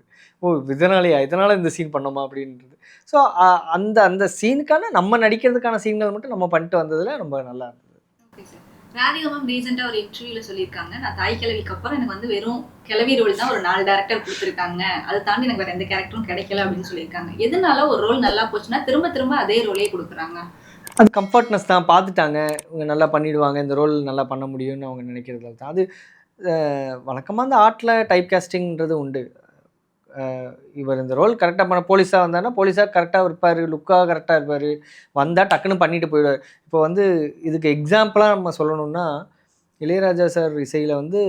இதனால் இந்த சீன் பண்ணோமா அப்படின்றது. ஸோ அந்த அந்த சீனுக்கான நம்ம நடிக்கிறதுக்கான சீன்கள் மட்டும் நம்ம பண்ணிட்டு வந்ததில் ரொம்ப நல்லா இருந்தது. ராதிகா மேம் ரீசெண்டாக ஒரு இன்டர்வியூவில் சொல்லியிருக்காங்க, நான் தாய் கிழவிக்கு அப்புறம் எனக்கு வந்து வெறும் கிழவி ரோல் தான் ஒரு 4 டேரக்டர் கொடுத்துருக்காங்க, அதை தாண்டி எனக்கு வேறு எந்த கேரக்டரும் கிடைக்கல அப்படின்னு சொல்லியிருக்காங்க. எதனால ஒரு ரோல் நல்லா போச்சுன்னா திரும்ப திரும்ப அதே ரோலே கொடுக்குறாங்க? அது கம்ஃபர்ட்னஸ் தான். பார்த்துட்டாங்க இவங்க நல்லா பண்ணிவிடுவாங்க, இந்த ரோல் நல்லா பண்ண முடியும்னு அவங்க நினைக்கிறதுல தான். அது வழக்கமாக அந்த ஆர்ட்டில் டைப் காஸ்டிங்கிறது உண்டு. இவர் இந்த ரோல் கரெக்டாக பண்ண, போலீஸாக வந்தாருன்னா போலீஸாக கரெக்டாக இருப்பார், லுக்காக கரெக்டாக இருப்பார், வந்தால் டக்குன்னு பண்ணிட்டு போயிடுவார். இப்போ வந்து இதுக்கு எக்ஸாம்பிளாக நம்ம சொல்லணுன்னா, இளையராஜா சார் இசையில் வந்து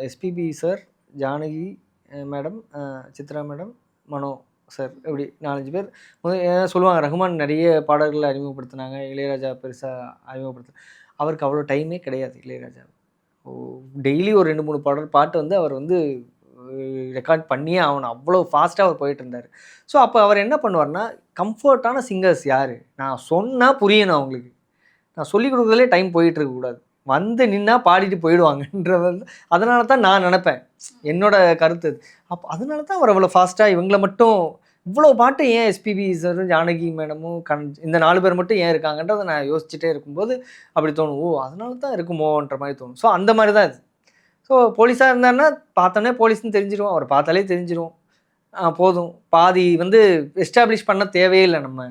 SPB sir, Janaki madam, Chithra madam, Mano sir, இப்படி 4-5 பேர் சொல்லுவாங்க. ரஹ்மான் நிறைய பாடல்களை அறிமுகப்படுத்தினாங்க, இளையராஜா பெருசாக அறிமுகப்படுத்த அவருக்கு அவ்வளோ டைமே கிடையாது. இளையராஜா டெய்லி ஒரு 2-3 பாட்டு வந்து அவர் வந்து ரெக்கார்ட் பண்ணியே ஆகணும், அவ்வளோ ஃபாஸ்ட்டாக அவர் போயிட்டு இருந்தார். ஸோ அப்போ அவர் என்ன பண்ணுவார்னா, கம்ஃபர்ட்டான சிங்கர்ஸ் யார், நான் சொன்னால் புரியணும் அவங்களுக்கு, நான் சொல்லிக் கொடுக்குறதுலே டைம் போயிட்டு இருக்கக்கூடாது, வந்து நின்னா பாடிட்டு போயிடுவாங்கன்றது. அதனால தான் நான் நினப்பேன், என்னோட கருத்து அது. அதனால தான் அவர் அவ்வளோ ஃபாஸ்ட்டாக இவங்களை மட்டும் இவ்வளோ பாட்டு ஏன் எஸ்பிபி சாரும் ஜானகி மேடமும் இந்த 4 பேர் மட்டும் ஏன் இருக்காங்கன்றதை நான் யோசிச்சுட்டே இருக்கும்போது அப்படி தோணும். ஓ அதனால தான் இருக்குமோன்ற மாதிரி தோணும். ஸோ அந்த மாதிரி தான் இது. ஸோ போலீஸாக இருந்தாருன்னா பார்த்தோன்னே போலீஸ்னு தெரிஞ்சிடும், அவர் பார்த்தாலே தெரிஞ்சிடும். போதும், பாதி வந்து எஸ்டாப்ளிஷ் பண்ண தேவையே இல்லை. நம்ம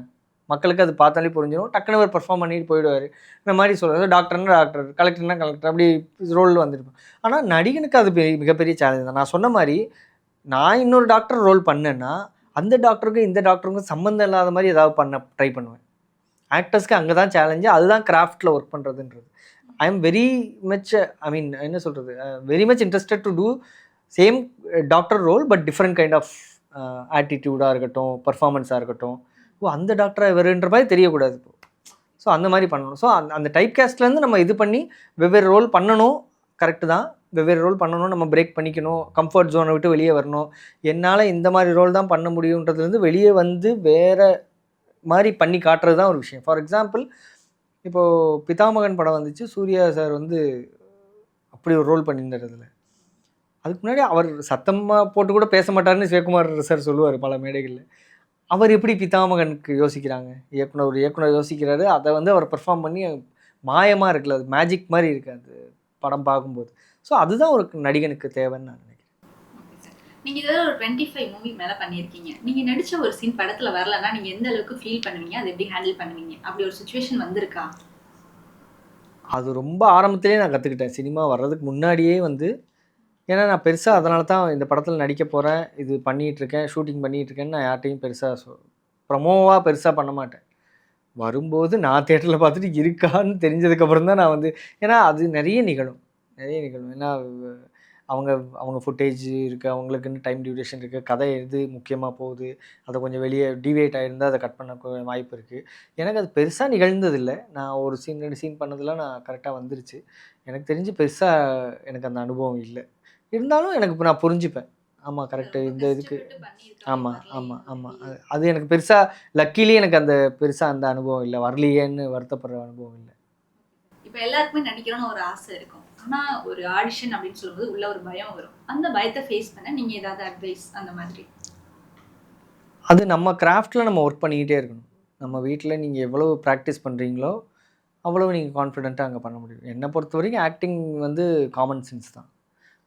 மக்களுக்கு அது பார்த்தாலே புரிஞ்சிடும். டக்குனு அவர் பெர்ஃபார்ம் பண்ணிட்டு போயிடுவார். இந்த மாதிரி சொல்கிறது டாக்டர்னா டாக்டர், கலெக்டர்னா கலெக்டர், அப்படி ரோல் வந்துருப்பேன். ஆனால் நடிகனுக்கு அது மிகப்பெரிய சேலஞ்ச் தான். நான் சொன்ன மாதிரி நான் இன்னொரு டாக்டர் ரோல் பண்ணேன்னா அந்த டாக்டருக்கும் இந்த டாக்டருக்கும் சம்மந்தம் இல்லாத மாதிரி ஏதாவது பண்ண ட்ரை பண்ணுவேன். ஆக்டர்ஸ்க்கு அங்கே தான் சேலஞ்சு, அதுதான் கிராஃப்டில் ஒர்க் பண்ணுறதுன்றது. ஐ எம் வெரி மச் என்ன சொல்கிறது, very much interested to do same doctor role but different kind of ஆட்டிடியூடாக இருக்கட்டும், பர்ஃபார்மன்ஸாக இருக்கட்டும். அந்த டாக்டராக இவருன்ற மாதிரி தெரியக்கூடாது. ஸோ அந்த மாதிரி பண்ணணும். ஸோ அந்த டைப் கேஸ்ட்லேருந்து நம்ம இது பண்ணி வெவ்வேறு ரோல் பண்ணணும். கரெக்டு தான், வெவ்வேறு ரோல் பண்ணணும். நம்ம பிரேக் பண்ணிக்கணும், கம்ஃபர்ட் ஜோனை விட்டு வெளியே வரணும். என்னால் இந்த மாதிரி ரோல் தான் பண்ண முடியுன்றதுலேருந்து வெளியே வந்து வேறு மாதிரி பண்ணி காட்டுறது தான் ஒரு விஷயம். ஃபார் எக்ஸாம்பிள், இப்போது பிதாமகன் படம் வந்துச்சு, சூர்யா சார் வந்து அப்படி ஒரு ரோல் பண்ணியிருந்ததில்ல. அதுக்கு முன்னாடி அவர் சத்தமாக போட்டு கூட பேச மாட்டார்னு சிவகுமார் சார் சொல்லுவார் பல மேடைகளில். அவர் எப்படி பிதாமகனுக்கு யோசிக்கிறாங்க, ஒரு இயக்குனர் யோசிக்கிறாரு, அதை வந்து அவர் பெர்ஃபார்ம் பண்ணி மாயமாக இருக்குல்ல, அது மேஜிக் மாதிரி இருக்குது அது படம் பார்க்கும்போது. ஸோ அதுதான் ஒரு நடிகனுக்கு தேவைன்னு நான் நினைக்கிறேன். நீங்கள் இதில் ஒரு 25 மூவி மேலே பண்ணியிருக்கீங்க. நீங்கள் நடித்த ஒரு சீன் படத்தில் வரலன்னா நீங்கள் எந்த அளவுக்கு ஃபீல் பண்ணுவீங்க, அதை எப்படி ஹேண்டில் பண்ணுவீங்க? அப்படி ஒரு சுச்சுவேஷன் வந்திருக்கா? அது ரொம்ப ஆரம்பத்திலே நான் கற்றுக்கிட்டேன். சினிமா வர்றதுக்கு முன்னாடியே வந்து, ஏன்னா நான் பெருசாக அதனால தான் இந்த படத்தில் நடிக்க போகிறேன், இது பண்ணிகிட்ருக்கேன், ஷூட்டிங் பண்ணிகிட்ருக்கேன்னு நான் யார்ட்டையும் பெருசாக ப்ரமோவாக பெருசாக பண்ண மாட்டேன். வரும்போது நான் தேட்டரில் பார்த்துட்டு இருக்கான்னு தெரிஞ்சதுக்கப்புறம் தான் நான் வந்து, ஏன்னா அது நிறைய நிகழும். ஏன்னா அவங்க ஃபுட்டேஜ் இருக்குது, அவங்களுக்குன்னு டைம் டியூரேஷன் இருக்குது, கதை எது முக்கியமாக போகுது, அதை கொஞ்சம் வெளியே டிவியேட் ஆகிருந்தால் அதை கட் பண்ண வாய்ப்பு இருக்குது. எனக்கு அது பெருசாக நிகழ்ந்ததில்லை. நான் ஒரு சீன் 2 சீன் பண்ணதெல்லாம் நான் கரெக்டாக வந்துருச்சு. எனக்கு தெரிஞ்சு பெருசாக எனக்கு அந்த அனுபவம் இல்லை. இருந்தாலும் எனக்கு இப்போ நான் புரிஞ்சுப்பேன். ஆமாம், கரெக்டு, இந்த இதுக்கு ஆமாம். அது எனக்கு பெருசாக லக்கிலி எனக்கு அந்த பெருசாக அந்த அனுபவம் இல்லை, வரலையேன்னு வருத்தப்படுற அனுபவம் இல்லை. இப்போ எல்லாருக்குமே நடிக்கணும்னு ஒரு ஆசை இருக்கும். ஆனால் ஒரு ஆடிஷன் அப்படின்னு சொல்லும்போது உள்ள ஒரு பயம் வரும். அந்த பயத்தை ஃபேஸ் பண்ண நீங்கள் ஏதாவது அட்வைஸ் அந்த மாதிரி? அது நம்ம கிராஃப்டில் நம்ம ஒர்க் பண்ணிக்கிட்டே இருக்கணும். நம்ம வீட்டில் நீங்கள் எவ்வளோ ப்ராக்டிஸ் பண்ணுறீங்களோ அவ்வளோ நீங்கள் கான்ஃபிடென்ட்டாக அங்கே பண்ண முடியும். என்னை பொறுத்த வரைக்கும் ஆக்டிங் வந்து காமன் சென்ஸ் தான்.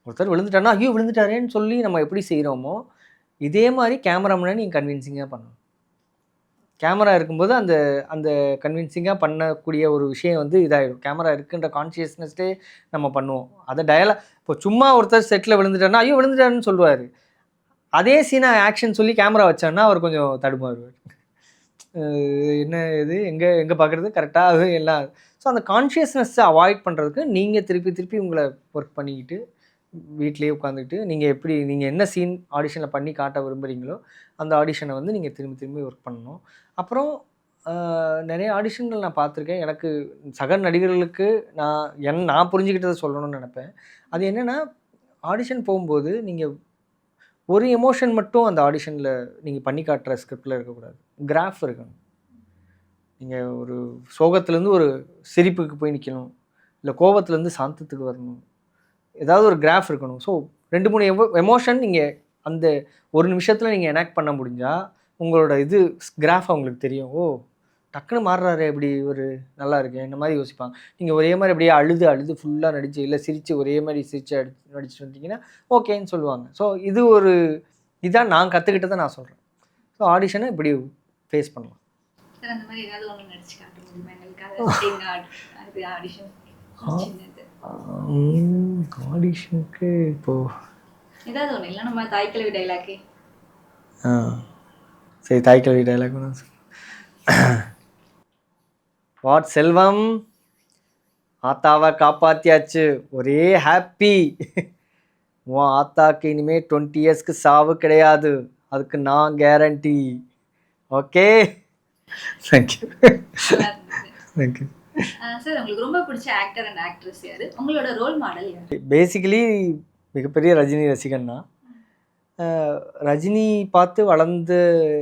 ஒருத்தர் விழுந்துட்டாருன்னா ஐயோ விழுந்துட்டாரேன்னு சொல்லி நம்ம எப்படி செய்கிறோமோ இதே மாதிரி கேமரா முன்னாடி நீங்கள் கன்வின்சிங்காக பண்ணணும். கேமரா இருக்கும்போது அந்த அந்த கன்வின்சிங்காக பண்ணக்கூடிய ஒரு விஷயம் வந்து இதாகிடும். கேமரா இருக்குன்ற கான்ஷியஸ்னஸ்டே நம்ம பண்ணுவோம். அதை இப்போ சும்மா ஒருத்தர் செட்டில் விழுந்துட்டாருன்னா ஐயோ விழுந்துட்டாருன்னு சொல்லுவார். அதே சீனாக ஆக்ஷன் சொல்லி கேமரா வச்சான்னா அவர் கொஞ்சம் தடுமாறுவார். என்ன இது எங்கே பார்க்குறது கரெக்டாக எல்லாம். ஸோ அந்த கான்ஷியஸ்னஸ்ஸை அவாய்ட் பண்ணுறதுக்கு நீங்கள் திருப்பி உங்களை ஒர்க் பண்ணிக்கிட்டு வீட்லேயே உட்காந்துக்கிட்டு நீங்கள் என்ன சீன் ஆடிஷனில் பண்ணி காட்ட விரும்புகிறீங்களோ அந்த ஆடிஷனை வந்து நீங்கள் திரும்பி ஒர்க் பண்ணணும். அப்புறம் நிறைய ஆடிஷன்கள் நான் பார்த்துருக்கேன். எனக்கு சக நடிகர்களுக்கு நான் புரிஞ்சுக்கிட்டதை சொல்லணும்னு நினப்பேன். அது என்னென்னா, ஆடிஷன் போகும்போது நீங்கள் ஒரு எமோஷன் மட்டும் அந்த ஆடிஷனில் நீங்கள் பண்ணி காட்டுற ஸ்கிரிப்டில் இருக்கக்கூடாது. கிராஃப் இருக்கணும். நீங்கள் ஒரு சோகத்துலேருந்து ஒரு சிரிப்புக்கு போய் நிற்கணும், இல்லை கோபத்துலேருந்து சாந்தத்துக்கு வரணும், ஏதாவது ஒரு கிராஃப் இருக்கணும். ஸோ 2-3 எமோஷன் நீங்கள் அந்த ஒரு நிமிஷத்தில் நீங்கள் எனாக்ட் பண்ண முடிஞ்சால் உங்களோட கிராஃப் அவங்களுக்கு தெரியும். ஓ டக்குன்னு மாறுறாரு, இப்படி ஒரு நல்லா இருக்கு, இந்த மாதிரி யோசிப்பாங்க. நீங்கள் ஒரே மாதிரி அப்படியே அழுது ஃபுல்லாக நடிச்சு, இல்லை சிரித்து ஒரே மாதிரி நடிச்சுட்டு வந்தீங்கன்னா ஓகேன்னு சொல்லுவாங்க. ஸோ இதான் நான் கற்றுக்கிட்டதை நான் சொல்கிறேன். ஸோ ஆடிஷனை இப்படி ஃபேஸ் பண்ணலாம். ஆடிஷனுக்கு இப்போது ஏதாவது ஒன்று இல்லை, நம்ம தாய்க்கிழவி டைலாக்கு. சரி, தாய்க்கிழவி டைலாக் ஒன்று. வாட் செல்வம், ஆத்தாவை காப்பாற்றியாச்சு, ஒரே ஹாப்பி. உன் ஆத்தாக்கு இனிமேல் 20 இயர்ஸ்க்கு சாவு கிடையாது, அதுக்கு நான் கேரண்டி. Okay, thank you. சார், உங்களுக்கு ரொம்ப பிடிச்ச ஆக்டர் அண்ட் ஆக்ட்ரஸ் யாரு? உங்களோட ரோல் மாடல் யாரு? பேசிக்கலி மிகப்பெரிய ரஜினி ரசிகன் தான். ரஜினி பார்த்து வளர்ந்த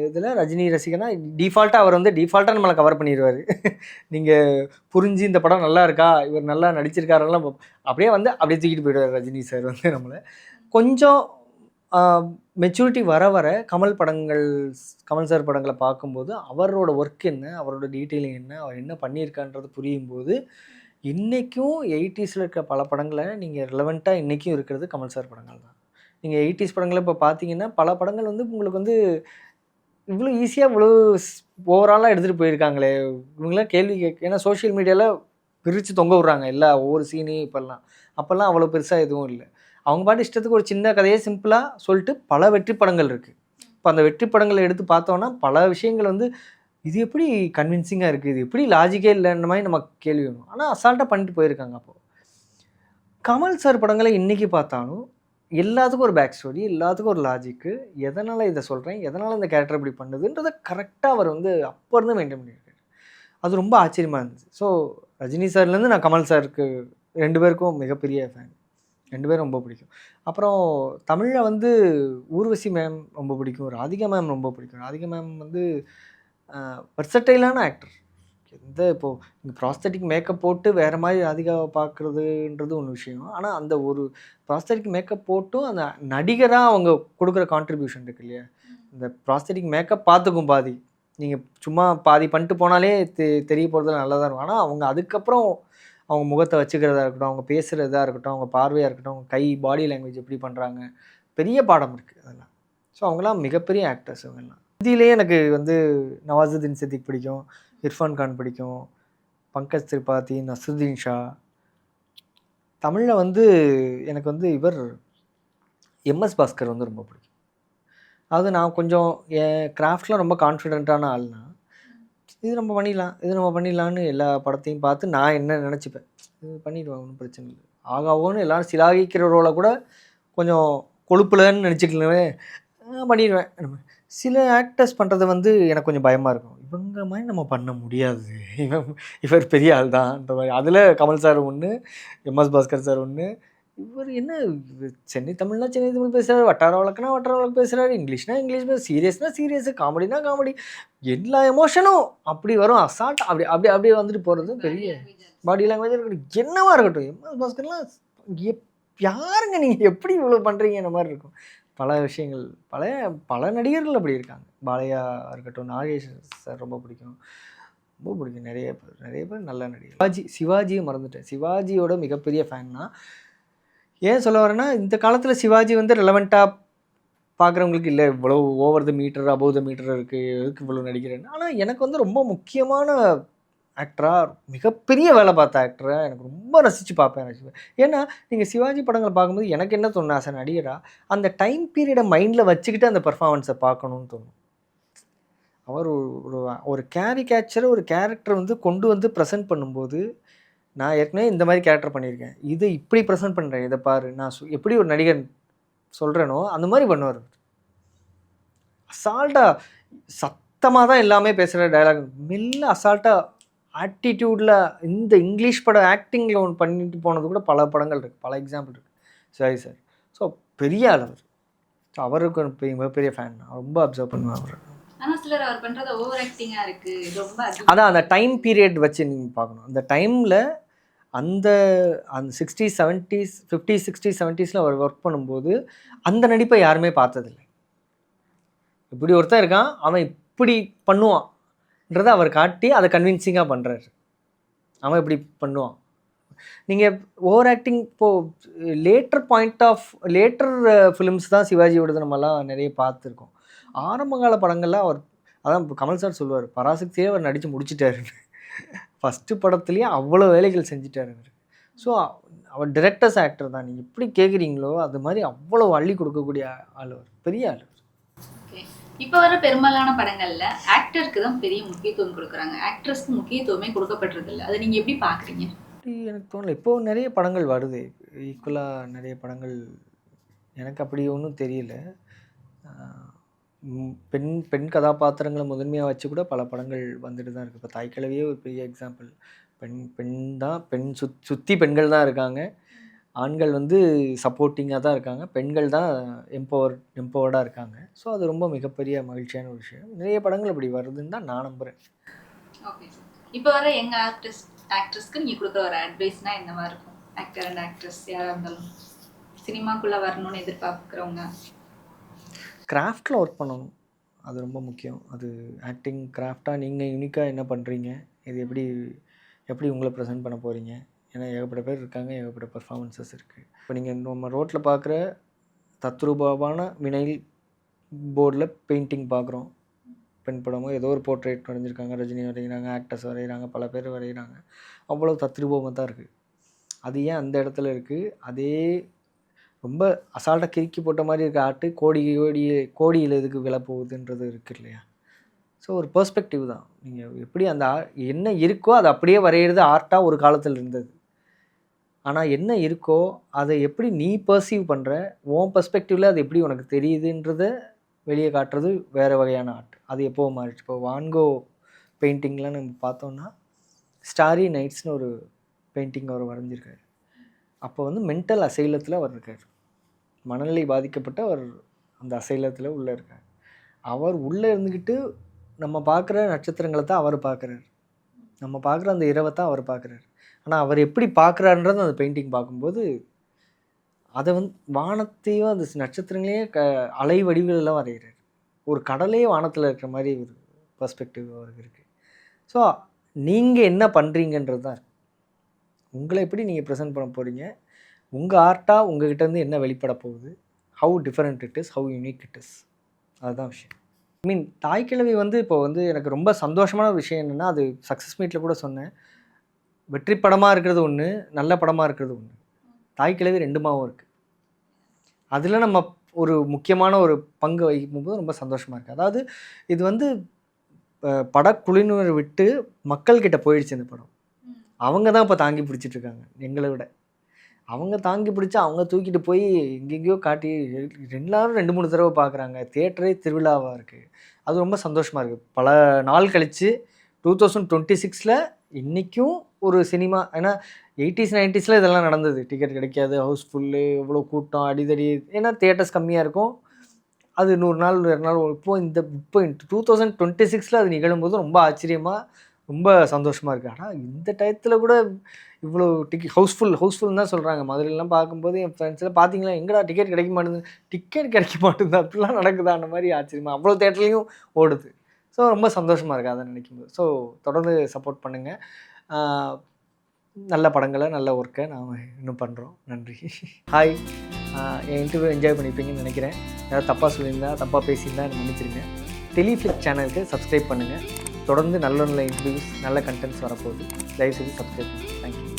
இதில் ரஜினி ரசிகனா டிஃபால்ட்டாக அவர் வந்து டிஃபால்ட்டாக நம்மளை கவர் பண்ணிடுவார். நீங்கள் புரிஞ்சு இந்த படம் நல்லா இருக்கா, இவர் நல்லா நடிச்சிருக்காரெல்லாம் அப்படியே தூக்கிட்டு போயிடுவார் ரஜினி சார் வந்து நம்மளை. கொஞ்சம் மெச்சூரிட்டி வர வர கமல் சார் படங்களை பார்க்கும்போது அவரோட ஒர்க் என்ன, அவரோட டீட்டெயிலிங் என்ன, அவர் என்ன பண்ணியிருக்கான்றது புரியும்போது இன்றைக்கும் 80ஸில் இருக்க பல படங்களை நீங்கள் ரிலவெண்ட்டாக இன்றைக்கும் இருக்கிறது கமல் சார் படங்கள் தான். நீங்கள் 80ஸ் படங்களை இப்போ பார்த்தீங்கன்னா பல படங்கள் வந்து உங்களுக்கு வந்து இவ்வளோ ஈஸியாக இவ்வளோ ஓவராலாக எடுத்துகிட்டு போயிருக்காங்களே, இவங்களாம் கேள்வி ஏன்னா சோஷியல் மீடியாவில் பிரித்து தொங்க விட்றாங்க எல்லா ஒவ்வொரு சீனையும். அப்போல்லாம் அவ்வளோ பெருசாக எதுவும் இல்லை. அவங்க பாட்டு இஷ்டத்துக்கு ஒரு சின்ன கதையை சிம்பிளாக சொல்லிட்டு பல வெற்றி படங்கள் இருக்குது. இப்போ அந்த வெற்றி படங்களை எடுத்து பார்த்தோன்னா பல விஷயங்கள் வந்து இது எப்படி கன்வின்சிங்காக இருக்குது, இது எப்படி லாஜிக்கே இல்லைன்ற மாதிரி நமக்கு கேள்வி வேணும். ஆனால் அசால்ட்டாக பண்ணிட்டு போயிருக்காங்க. அப்போது கமல் சார் படங்களை இன்றைக்கி பார்த்தாலும் எல்லாத்துக்கும் ஒரு பேக் ஸ்டோரி, எல்லாத்துக்கும் ஒரு லாஜிக்கு, எதனால் இதை சொல்கிறேன், எதனால் இந்த கேரக்டர் இப்படி பண்ணுதுன்றதை கரெக்டாக அவர் வந்து அப்போ இருந்து மெயின்டைன் பண்ணியிருக்காரு. அது ரொம்ப ஆச்சரியமாக இருந்துச்சு. ஸோ ரஜினி சார்லேருந்து நான் கமல் சாருக்கு 2 பேருக்கும் மிகப்பெரிய ஃபேன். 2 பேரும் ரொம்ப பிடிக்கும். அப்புறம் தமிழில் வந்து ஊர்வசி மேம் ரொம்ப பிடிக்கும், ராதிகா மேம் ரொம்ப பிடிக்கும். ராதிகா மேம் வந்து வெர்சடைலான ஆக்டர். இப்போது இந்த ப்ராஸ்தட்டிக் மேக்கப் போட்டு வேறு மாதிரி ராதிகாவை பார்க்குறதுன்றது ஒன்று விஷயம். ஆனால் அந்த ஒரு ப்ராஸ்தட்டிக் மேக்கப் போட்டும் அந்த நடிகராக அவங்க கொடுக்குற கான்ட்ரிபியூஷன் இருக்கு இல்லையா, இந்த ப்ராஸ்தட்டிக் மேக்கப் பார்த்துக்கும் பாதி. நீங்கள் சும்மா பாதி பண்ணிட்டு போனாலே தெரிய போகிறதுல நல்லா தான் இருக்கும். ஆனால் அவங்க அதுக்கப்புறம் அவங்க முகத்தை வச்சுக்கிறதா இருக்கட்டும், அவங்க பேசுகிறதா இருக்கட்டும், அவங்க பார்வையாக இருக்கட்டும், அவங்க கை பாடி லாங்குவேஜ் எப்படி பண்ணுறாங்க, பெரிய பாடம் இருக்குது அதெல்லாம். ஸோ அவங்களாம் மிகப்பெரிய ஆக்டர்ஸ். அவங்கெல்லாம் ஹிந்திலேயே எனக்கு வந்து நவாசுதீன் சித்திக் பிடிக்கும், இர்ஃபான் கான் பிடிக்கும், பங்கஜ் திரிபாதி, நஸ்ருதீன் ஷா. தமிழில் வந்து எனக்கு வந்து இவர் எம்எஸ் பாஸ்கர் வந்து ரொம்ப பிடிக்கும். அது நான் கொஞ்சம் என் கிராஃப்டில் ரொம்ப கான்ஃபிடென்ட்டான ஆள்னா, இது நம்ம பண்ணிடலான்னு எல்லா படத்தையும் பார்த்து நான் என்ன நினச்சிப்பேன், இது பண்ணிடுவேன், ஒன்றும் பிரச்சனை இல்லை. ஆகாவோன்னு எல்லோரும் சிலாகிக்கிற ரோலை கூட கொஞ்சம் கொழுப்புலன்னு நினச்சிக்கலவே பண்ணிடுவேன். சில ஆக்டர்ஸ் பண்ணுறது வந்து எனக்கு கொஞ்சம் பயமாக இருக்கும். இவங்க மாதிரி நம்ம பண்ண முடியாது, இவர் பெரிய ஆள் தான்ன்ற மாதிரி. அதில் கமல் சார் ஒன்று, எம்எஸ் பாஸ்கர் சார் ஒன்று. இவர் என்ன சென்னை தமிழ்னா சென்னை தமிழ் பேசுகிறாரு, வட்டார வழக்குனா வட்டார வழக்கு பேசுகிறாரு, இங்கிலீஷ்னா இங்கிலீஷ் சீரியஸ்னா சீரியஸு, காமெடினா காமெடி, எல்லா எமோஷனும் அப்படி வரும். அசால்ட் அப்படியே வந்துட்டு போகிறது பெரிய பாடி லாங்குவேஜ் இருக்கட்டும், என்னவா இருக்கட்டும். எம்எஸ் பாஸ்கர்லாம் யாருங்க நீங்கள் எப்படி இவ்வளோ பண்ணுறீங்க இந்த மாதிரி இருக்கும். பல விஷயங்கள், பல நடிகர்கள் அப்படி இருக்காங்க. பாலையா இருக்கட்டும், நாகேஷ் சார் ரொம்ப பிடிக்கும். நிறைய பேர் நல்ல நடிகர். சிவாஜியை மறந்துட்டேன். சிவாஜியோட மிகப்பெரிய ஃபேன்னா. ஏன் சொல்ல வரேன்னா, இந்த காலத்தில் சிவாஜி வந்து ரெலவெண்ட்டாக பார்க்குறவங்களுக்கு இல்லை, இவ்வளோ over the meter above the meter இருக்குது, எதுக்கு இவ்வளோ நடிக்கிறேன்னு. ஆனால் எனக்கு வந்து ரொம்ப முக்கியமான ஆக்டராக, மிகப்பெரிய வேலை பார்த்த ஆக்டராக எனக்கு ரொம்ப ரசித்து பார்ப்பேன். ஏன்னா நீங்கள் சிவாஜி படங்களை பார்க்கும்போது எனக்கு என்ன தோணும், ஆசை நடிகராக அந்த டைம் பீரியடை மைண்டில் வச்சுக்கிட்டு அந்த பெர்ஃபார்மன்ஸை பார்க்கணுன்னு தோணும். அவர் ஒரு கேரிகேச்சரை ஒரு கேரக்டர் வந்து கொண்டு வந்து ப்ரெசென்ட் பண்ணும்போது, நான் ஏற்கனவே இந்த மாதிரி கேரக்டர் பண்ணியிருக்கேன், இதை இப்படி ப்ரெசென்ட் பண்ணுறேன், இதை பாரு, நான் எப்படி ஒரு நடிகர் சொல்கிறேனோ அந்த மாதிரி பண்ணுவார். அசால்ட்டாக சத்தமாக தான் எல்லாமே பேசுகிற டைலாக், மெல்ல அசால்ட்டாக ஆட்டிடியூடில் இந்த இங்கிலீஷ் படம் ஆக்டிங்கில் ஒன்று பண்ணிட்டு போனது கூட பல படங்கள் இருக்குது, பல எக்ஸாம்பிள் இருக்குது சிவாஜி சார். ஸோ பெரிய அளவர். ஸோ அவருக்கு மிகப்பெரிய ஃபேன். நான் ரொம்ப அப்சர்வ் பண்ணுவேன் அவர். ஆனால் சிலர் அவர் பண்ணுறது ஓவர் ஆக்டிங்காக இருக்குது, ரொம்ப அதான் அந்த டைம் பீரியட் வச்சு நீங்கள் பார்க்கணும். அந்த டைமில் அந்த 60s 70s 50s 60s 70ஸில் அவர் ஒர்க் பண்ணும்போது அந்த நடிப்பை யாருமே பார்த்ததில்லை. இப்படி ஒருத்தன் இருக்கான், அவன் இப்படி பண்ணுவான்ன்றதை அவர் காட்டி அதை கன்வின்சிங்காக பண்ணுறாரு. அவன் இப்படி பண்ணுவான். நீங்கள் ஓவர் ஆக்டிங் இப்போது லேட்டர் ஃபிலிம்ஸ் தான் சிவாஜியோடது நம்மலாம் நிறைய பார்த்துருக்கோம். ஆரம்பகால படங்களில் அவர், அதான் இப்போ கமல் சார் சொல்லுவார், பராசக்தியே அவர் நடித்து முடிச்சிட்டாரு. ஃபஸ்ட்டு படத்துலேயே அவ்வளோ வேலைகள் செஞ்சிட்டார் அவர். ஸோ அவர் டிரெக்டர்ஸ் ஆக்டர் தான். நீங்கள் எப்படி கேட்குறீங்களோ அது மாதிரி அவ்வளோ அள்ளி கொடுக்கக்கூடிய ஆள் அவர், பெரிய ஆள். இப்போ வர பெரும்பாலான படங்கள்ல ஆக்டருக்கு தான் பெரிய முக்கியத்துவம் கொடுக்குறாங்க, ஆக்ட்ரஸ்க்கு முக்கியத்துவமே கொடுக்கப்படுறதில்லை. அதை நீங்கள் எப்படி பார்க்குறீங்க? எனக்கு தோணலை. இப்போது நிறைய படங்கள் வருது, ஈக்குவலாக நிறைய படங்கள். எனக்கு அப்படி ஒன்றும் தெரியல. பெண் கதாபாத்திரங்களை முதன்மையாக வச்சு கூட பல படங்கள் வந்துட்டு தான் இருக்குது. இப்போ தாய்க்கிழவியே ஒரு பெரிய எக்ஸாம்பிள். பெண் சுற்றி பெண்கள் தான் இருக்காங்க, ஆண்கள் வந்து சப்போர்ட்டிங்காக தான் இருக்காங்க, பெண்கள் தான் எம்பவர்டாக இருக்காங்க. ஸோ அது ரொம்ப மிகப்பெரிய மகிழ்ச்சியான ஒரு விஷயம். நிறைய படங்கள் அப்படி வருதுன்னு தான் நான் நம்புகிறேன். Okay sir. இப்போ வர யங் ஆக்ட்ரஸ்க்கு நீங்கள் கொடுக்குற ஒரு அட்வைஸ்னால் என்ன மாதிரி இருக்கும்? ஆக்டர் அண்ட் ஆக்ட்ரஸ் யாராக இருந்தாலும் சினிமாக்குள்ளே வரணும்னு எதிர்பார்க்குறவங்க. கிராஃப்டில் ஒர்க் பண்ணணும், அது ரொம்ப முக்கியம். அது ஆக்டிங் கிராஃப்டாக நீங்கள் யூனிக்காக என்ன பண்ணுறீங்க, இது எப்படி உங்களை ப்ரெசென்ட் பண்ண போகிறீங்க. ஏன்னா ஏகப்பட்ட பேர் இருக்காங்க, ஏகப்பட்ட பர்ஃபார்மன்ஸஸ் இருக்குது. இப்போ நீங்கள் நம்ம ரோட்டில் பார்க்குற தத்ரூபாவான வினைல் போர்டில் பெயிண்டிங் பார்க்குறோம். பெண் படமோ ஏதோ ஒரு போர்ட்ரேட் வரைஞ்சிருக்காங்க, ரஜினி வரைகிறாங்க, ஆக்டர்ஸ் வரைகிறாங்க, பல பேர் வரைகிறாங்க. அவ்வளோ தத்ரூபமாக தான் இருக்குது. அது ஏன் அந்த இடத்துல இருக்குது? அதே ரொம்ப அசால்ட்டாக கிறுக்கி போட்ட மாதிரி இருக்க ஆர்ட்டு கோடியில் எதுக்கு விலை போகுதுன்றது இருக்குது இல்லையா? ஸோ ஒரு பெர்ஸ்பெக்டிவ் தான். நீங்கள் எப்படி அந்த என்ன இருக்கோ அதை அப்படியே வரைகிறது ஆர்ட்டாக ஒரு காலத்தில் இருந்தது. ஆனால் என்ன இருக்கோ அதை எப்படி நீ பர்சீவ் பண்ணுற, உன் பெர்ஸ்பெக்டிவில் அது எப்படி உனக்கு தெரியுதுன்றத வெளியே காட்டுறது வேறு வகையான ஆர்ட். அது எப்போது மாறிடுச்சு. இப்போ வான்கோ பெயிண்டிங்லாம் நம்ம பார்த்தோன்னா ஸ்டாரி நைட்ஸ்னு ஒரு பெயிண்டிங் அவர் வரைஞ்சிருக்காரு. அப்போ வந்து மென்டல் அசைலத்தில் அவர் இருக்கார். மனநிலை பாதிக்கப்பட்ட அவர் அந்த அசைலத்தில் உள்ளே இருக்கார். அவர் உள்ளே இருந்துக்கிட்டு நம்ம பார்க்குற நட்சத்திரங்களை தான் அவர் பார்க்குறாரு, நம்ம பார்க்குற அந்த இரவை தான் அவர் பார்க்குறாரு. ஆனால் அவர் எப்படி பார்க்குறாருன்றது அந்த பெயிண்டிங் பார்க்கும்போது அதை வந்து வானத்தையும் அந்த நட்சத்திரங்களையும் அலை வடிவிலெல்லாம் வரைகிறார். ஒரு கடலே வானத்தில் இருக்கிற மாதிரி ஒரு பெர்ஸ்பெக்டிவ் அவருக்கு இருக்குது. ஸோ நீங்கள் என்ன பண்ணுறீங்கன்றது தான் இருக்குது. உங்களை எப்படி நீங்கள் ப்ரெசென்ட் பண்ண போகிறீங்க, உங்கள் ஆர்ட்டாக உங்கள்கிட்டருந்து என்ன வெளிப்பட போகுது, how different it is, how unique it is, அதுதான் விஷயம். ஐ மீன் தாய்க்கிழவி வந்து இப்போ வந்து எனக்கு ரொம்ப சந்தோஷமான விஷயம் என்னென்னா, அது சக்ஸஸ் மீட்டில் கூட சொன்னேன், வெற்றி படமாக இருக்கிறது ஒன்று, நல்ல படமாக இருக்கிறது ஒன்று. தாய்க்கிழவி 2மாவும் இருக்குது. அதில் நம்ம ஒரு முக்கியமான ஒரு பங்கு வகிக்கும்போது ரொம்ப சந்தோஷமாக இருக்குது. அதாவது இது வந்து படக்குழுவினர் விட்டு மக்கள்கிட்ட போயிடுச்சு இந்த படம். அவங்க தான் இப்போ தாங்கி பிடிச்சிட்ருக்காங்க எங்களை விட. அவங்க தாங்கி பிடிச்சி அவங்க தூக்கிட்டு போய் எங்கெங்கேயோ காட்டி எல்லாரும் 2-3 தடவை பார்க்குறாங்க. தியேட்டரே திருவிழாவாக இருக்குது. அது ரொம்ப சந்தோஷமாக இருக்குது. பல நாள் கழித்து 2026ல் இன்றைக்கும் ஒரு சினிமா, ஏன்னா 80s 90ஸ்ல இதெல்லாம் நடந்தது. டிக்கெட் கிடைக்காது, ஹவுஸ்ஃபுல்லு, இவ்வளோ கூட்டம், அடிதடி, ஏன்னா தியேட்டர்ஸ் கம்மியாக இருக்கும். அது 100 நாள் 200 நாள். இப்போ 2026ல் அது நிகழும்போது ரொம்ப ஆச்சரியமாக ரொம்ப சந்தோஷமாக இருக்குது. ஆனால் இந்த டயத்தில் கூட இவ்வளோ ஹவுஸ்ஃபுல்னு தான் சொல்கிறாங்க. மதுரையிலாம் பார்க்கும்போது என் ஃப்ரெண்ட்ஸில் பார்த்தீங்களா, எங்கடா டிக்கெட் கிடைக்க மாட்டேங்குது, அப்படிலாம் நடக்குதா அந்த மாதிரி ஆச்சரியமாக அவ்வளோ தேட்டர்லேயும் ஓடுது. ஸோ ரொம்ப சந்தோஷமாக இருக்குது அதை நினைக்கும்போது. ஸோ தொடர்ந்து சப்போர்ட் பண்ணுங்கள். நல்ல படங்களை, நல்ல ஒர்க்கை நாம் இன்னும் பண்ணுறோம். நன்றி. ஹாய். என் இன்டர்வியூ என்ஜாய் பண்ணியிருப்பீங்கன்னு நினைக்கிறேன். ஏதாவது தப்பாக சொல்லியிருந்தா, தப்பாக பேசியிருந்தா எனக்கு மன்னிச்சிருங்க. டெலிஃப்ளிக் சேனலுக்கு சப்ஸ்கிரைப் பண்ணுங்கள். தொடர்ந்து நல்ல இன்டர்வியூஸ், நல்ல கண்டென்ட்ஸ் வரப்போகுது. தயவுசெய்து சப்ஸ்கிரைப் பண்ணுங்கள். தேங்க்யூ.